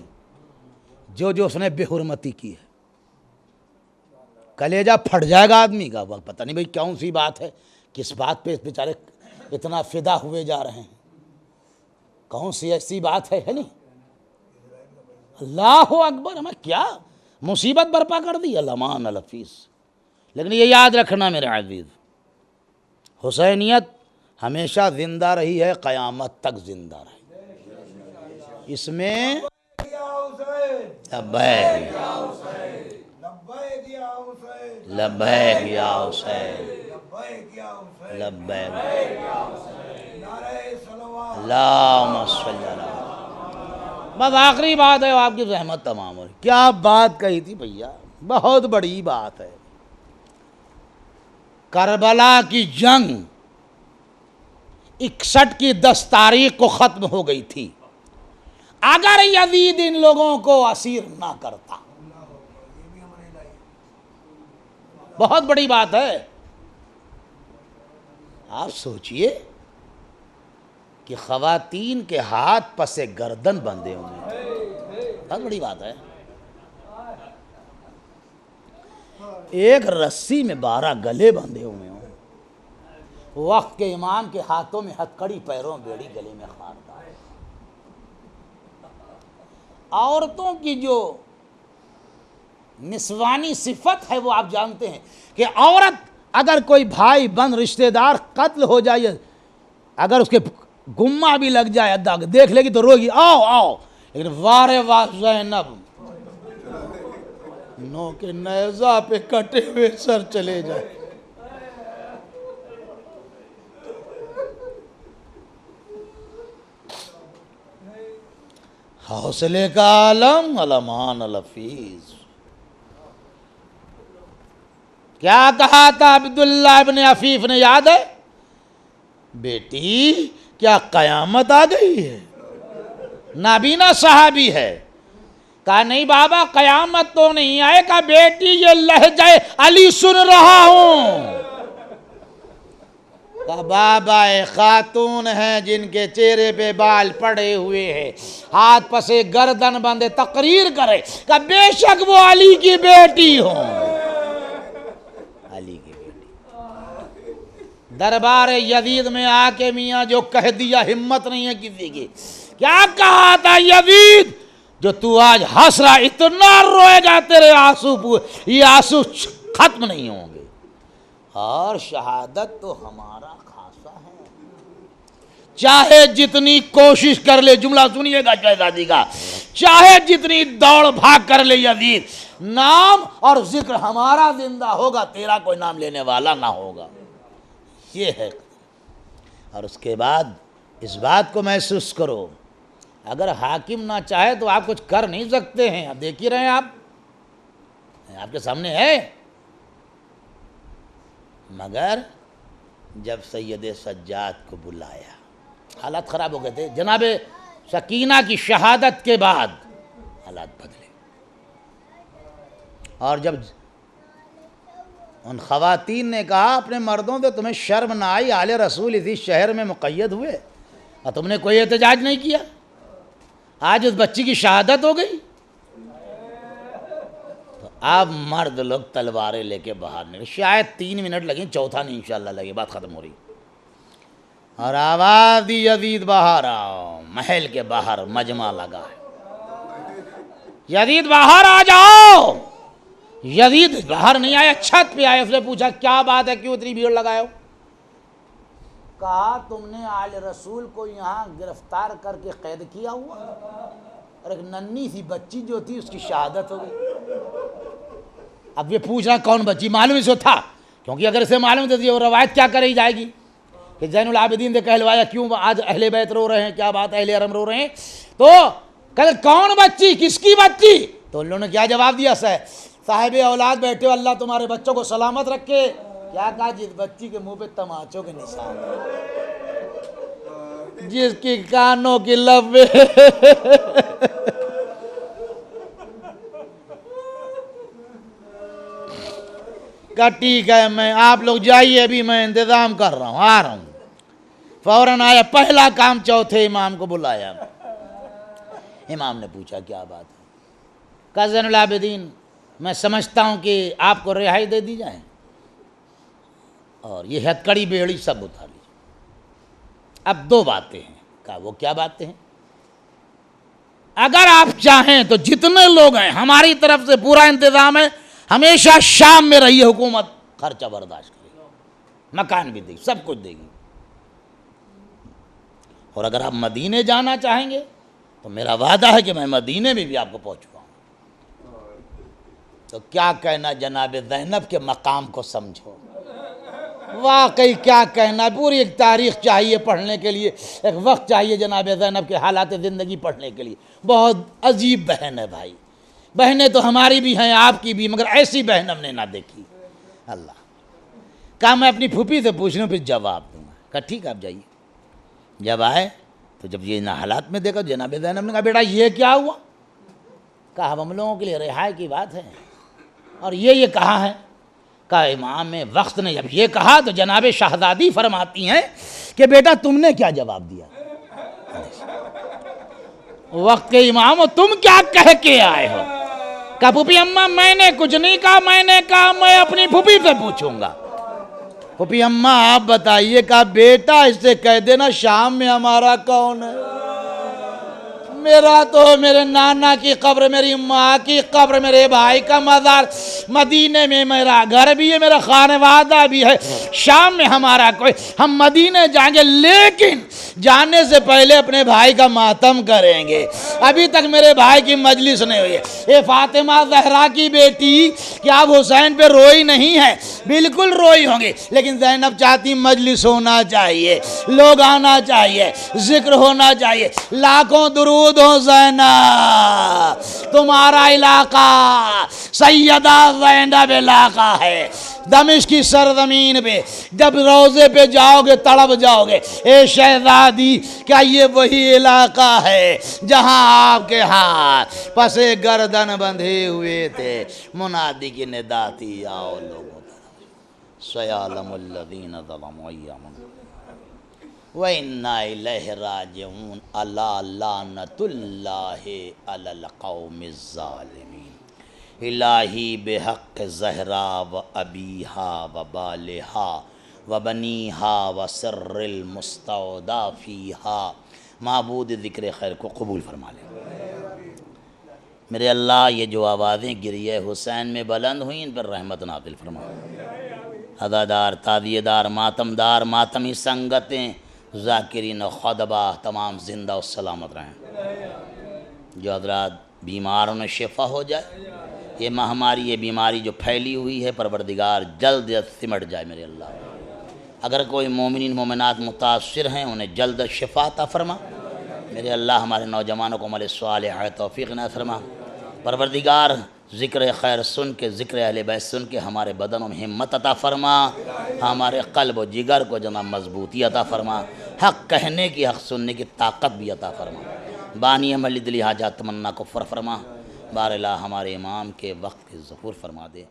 جو اس نے بے حرمتی کی ہے؟ کلیجہ پھٹ جائے گا آدمی کا. پتہ نہیں بھئی کون سی بات ہے، کس بات پہ اس بیچارے اتنا فدا ہوئے جا رہے ہیں. کون سی ایسی بات ہے نہیں؟ اللہ اکبر. ہمیں کیا مصیبت برپا کر دی. الامان الحفیظ. لیکن یہ یاد رکھنا میرے عزیز، حسینیت ہمیشہ زندہ رہی ہے، قیامت تک زندہ رہی. اس میں لبیک لبیک یا حسین، لبیک اللہم صلی اللہ. بس آخری بات ہے، آپ کی رحمت تمام ہو. کیا بات کہی تھی بھیا. بہت بڑی بات ہے۔ کربلا کی جنگ 61 کی 10 تاریخ کو ختم ہو گئی تھی، اگر یزید ان لوگوں کو اسیر نہ کرتا۔ بہت بڑی بات ہے۔ آپ سوچئے کہ خواتین کے ہاتھ پسے گردن بندھے ہوئے ہیں، بہت بڑی بات ہے۔ ایک رسی میں 12 گلے بندھے ہوئے ہوں، وقت کے امام کے ہاتھوں میں ہتکڑی، پیروں بیڑی، گلے میں خاردار۔ عورتوں کی جو نسوانی صفت ہے وہ آپ جانتے ہیں کہ عورت اگر کوئی بھائی بند رشتہ دار قتل ہو جائے، اگر اس کے گمہ بھی لگ جائے، دیکھ لے گی تو روگی، آؤ آؤ، لیکن وارے زینب نو کے نیزہ پہ کٹے ہوئے سر چلے جائے۔ حوصلے کا عالم علمان الحفیظ۔ کیا کہا تھا عبداللہ ابن عفیف نے، یاد ہے؟ بیٹی کیا قیامت آ گئی ہے؟ نابینا صحابی ہے، کہا نہیں بابا قیامت تو نہیں آئے، کہا بیٹی یہ لہجہ علی سن رہا ہوں۔ کہا بابا خاتون ہیں جن کے چہرے پہ بال پڑے ہوئے ہیں، ہاتھ پسے گردن بندے، تقریر کرے، کہا بے شک وہ علی کی بیٹی ہوں۔ علی کی بیٹی دربار یزید میں آ کے میاں جو کہہ دیا، ہمت نہیں ہے کسی کی۔ کیا کہا تھا یزید؟ جو تو آج ہنس رہا، اتنا روئے گا تیرے آنسو یہ آنسو ختم نہیں ہوں گے، اور شہادت تو ہمارا خاصہ ہے، چاہے جتنی کوشش کر لے۔ جملہ سنیے گا شہزادی کا، چاہے جتنی دوڑ بھاگ کر لے یزید، نام اور ذکر ہمارا زندہ ہوگا، تیرا کوئی نام لینے والا نہ ہوگا۔ یہ ہے۔ اور اس کے بعد اس بات کو محسوس کرو، اگر حاکم نہ چاہے تو آپ کچھ کر نہیں سکتے ہیں۔ اب دیکھ ہی رہے ہیں، آپ کے سامنے ہے۔ مگر جب سید سجاد کو بلایا، حالات خراب ہو گئے تھے۔ جناب سکینہ کی شہادت کے بعد حالات بدلے، اور جب ان خواتین نے کہا اپنے مردوں سے تمہیں شرم نہ آئی، آل رسول اسی شہر میں مقید ہوئے اور تم نے کوئی احتجاج نہیں کیا، آج اس بچی کی شہادت ہو گئی، تو اب مرد لوگ تلواریں لے کے باہر نکلے۔ شاید 3 منٹ لگیں، چوتھا نہیں انشاءاللہ لگے، بات ختم ہو رہی، اور آواز دی یزید باہر آؤ۔ محل کے باہر مجمع لگا ہے، یزید باہر آ جاؤ۔ یزید باہر نہیں آیا، چھت پہ آیا۔ اس نے پوچھا کیا بات ہے، کیوں اتنی بھیڑ لگائے ہو؟ کہا تم نے آل رسول کو یہاں گرفتار کر کے قید کیا ہوا، اور ایک ننھی سی بچی جو تھی اس کی شہادت ہو گئی۔ اب یہ پوچھ رہا کون بچی؟ معلوم اس کو تھا، کیونکہ اگر اسے معلوم تھی وہ روایت کیا کری جائے گی کہ زین العابدین نے کہلوایا کیوں آج اہل بیت رو رہے ہیں، کیا بات اہل حرم رو رہے ہیں؟ تو کہ کون بچی، کس کی بچی؟ تو ان لوگوں نے کیا جواب دیا؟ صاحب اولاد بیٹھے ہو، اللہ تمہارے بچوں کو سلامت رکھے۔ کیا کہا؟ جس بچی کے منہ پہ تماچوں کے نشان، جس کی کانوں کی لبیں کا ٹھیک ہے، میں آپ لوگ جائیے، ابھی میں انتظام کر رہا ہوں، آ رہا ہوں۔ فوراً آیا، پہلا کام چوتھے امام کو بلایا۔ امام نے پوچھا کیا بات ہے؟ کہا زین العابدین میں سمجھتا ہوں کہ آپ کو رہائی دے دی جائے، اور یہ ہتکڑی بیڑی سب اتار لیجیے۔ اب 2 باتیں ہیں۔ کہا وہ کیا باتیں ہیں؟ اگر آپ چاہیں تو جتنے لوگ ہیں ہماری طرف سے پورا انتظام ہے، ہمیشہ شام میں رہیے، حکومت خرچہ برداشت کرے گی، مکان بھی دے گی، سب کچھ دے گی، اور اگر آپ مدینے جانا چاہیں گے تو میرا وعدہ ہے کہ میں مدینے میں بھی آپ کو پہنچواؤں۔ تو کیا کہنا جناب زینب کے مقام کو سمجھو، واقعی کیا کہنا، پوری ایک تاریخ چاہیے پڑھنے کے لیے، ایک وقت چاہیے جناب زینب کے حالات زندگی پڑھنے کے لیے۔ بہت عجیب بہن ہے بھائی، بہنیں تو ہماری بھی ہیں آپ کی بھی، مگر ایسی بہن ہم نے نہ دیکھی۔ اللہ کہا میں اپنی پھوپھی سے پوچھ لوں پھر جواب دوں گا۔ کہا ٹھیک آپ جائیے۔ جب آئے تو جب یہ حالات میں دیکھا جناب زینب نے کہا بیٹا یہ کیا ہوا؟ کہا ہم لوگوں کے لیے رہائی کی بات ہے، اور یہ کہا ہے؟ کہا امام وقت نے جب یہ کہا تو جناب شہزادی فرماتی ہیں کہ بیٹا تم نے کیا جواب دیا؟ وقت کے امام تم کیا کہہ کے آئے ہو؟ کہا پھوپھی اماں میں نے کچھ نہیں کہا، میں نے کہا میں اپنی پھوپھی سے پوچھوں گا۔ پھوپھی اماں آپ بتائیے۔ کہا بیٹا اس سے کہہ دینا شام میں ہمارا کون ہے؟ میرا تو میرے نانا کی قبر، میری ماں کی قبر، میرے بھائی کا مزار، مدینے میں میرا گھر بھی ہے، میرا خانوادہ بھی ہے، شام میں ہمارا کوئی، ہم مدینے جائیں گے لیکن جانے سے پہلے اپنے بھائی کا ماتم کریں گے۔ ابھی تک میرے بھائی کی مجلس نہیں ہوئی ہے۔ اے فاطمہ زہرا کی بیٹی، کیا آپ حسین پہ روئی نہیں ہے؟ بالکل روئی ہوں گی، لیکن زینب چاہتی مجلس ہونا چاہیے، لوگ آنا چاہیے، ذکر ہونا چاہیے۔ لاکھوں درود ہو زینب، تمہارا علاقہ سیدہ زینب علاقہ ہے۔ دمشق کی سرزمین پہ جب روضے پہ جاؤ گے تڑپ جاؤ گے، اے شہزادی کیا یہ وہی علاقہ ہے جہاں آپ کے ہاتھ پس گردن بندھے ہوئے تھے؟ منادی کی ندا تھی آؤ لوگوں سیعلم الذین ظلموا ایام وَإِنَّا إِلَيْهِ رَاجِعُونَ أَلَا لَعْنَةُ اللَّهِ عَلَى الْقَوْمِ الظَّالِمِينَ الہی بحق زہرا و ابیہا و بالہا و بنیہا و سر المستودع فیہا، معبود ذکر خیر کو قبول فرما لے۔ میرے اللہ یہ جو آوازیں گریہ حسین میں بلند ہوئیں ان پر رحمت نازل فرما۔ عزادار، تعزیہ دار، ماتم دار، ماتمی سنگتیں، ذاکرین و خطبہ تمام زندہ و سلامت رہیں۔ جو حضرات بیماروں نے شفا ہو جائے، یہ مہاماری، یہ بیماری جو پھیلی ہوئی ہے پروردگار جلد سمٹ جائے میرے اللہ۔ اگر کوئی مومنین مومنات متاثر ہیں انہیں جلد شفا عطا فرما میرے اللہ۔ ہمارے نوجوانوں کو عمل صالح توفیق نہ فرما پروردگار۔ ذکر خیر سن کے، ذکر اہل بیت سن کے ہمارے بدنوں میں ہمت عطا فرما، ہمارے قلب و جگر کو جناب مضبوطی عطا فرما، حق کہنے کی، حق سننے کی طاقت بھی عطا فرما۔ بانی عملی دلی حاجات تمنا کو فرما۔ بار الہ ہمارے امام کے وقت کے ظہور فرما دے۔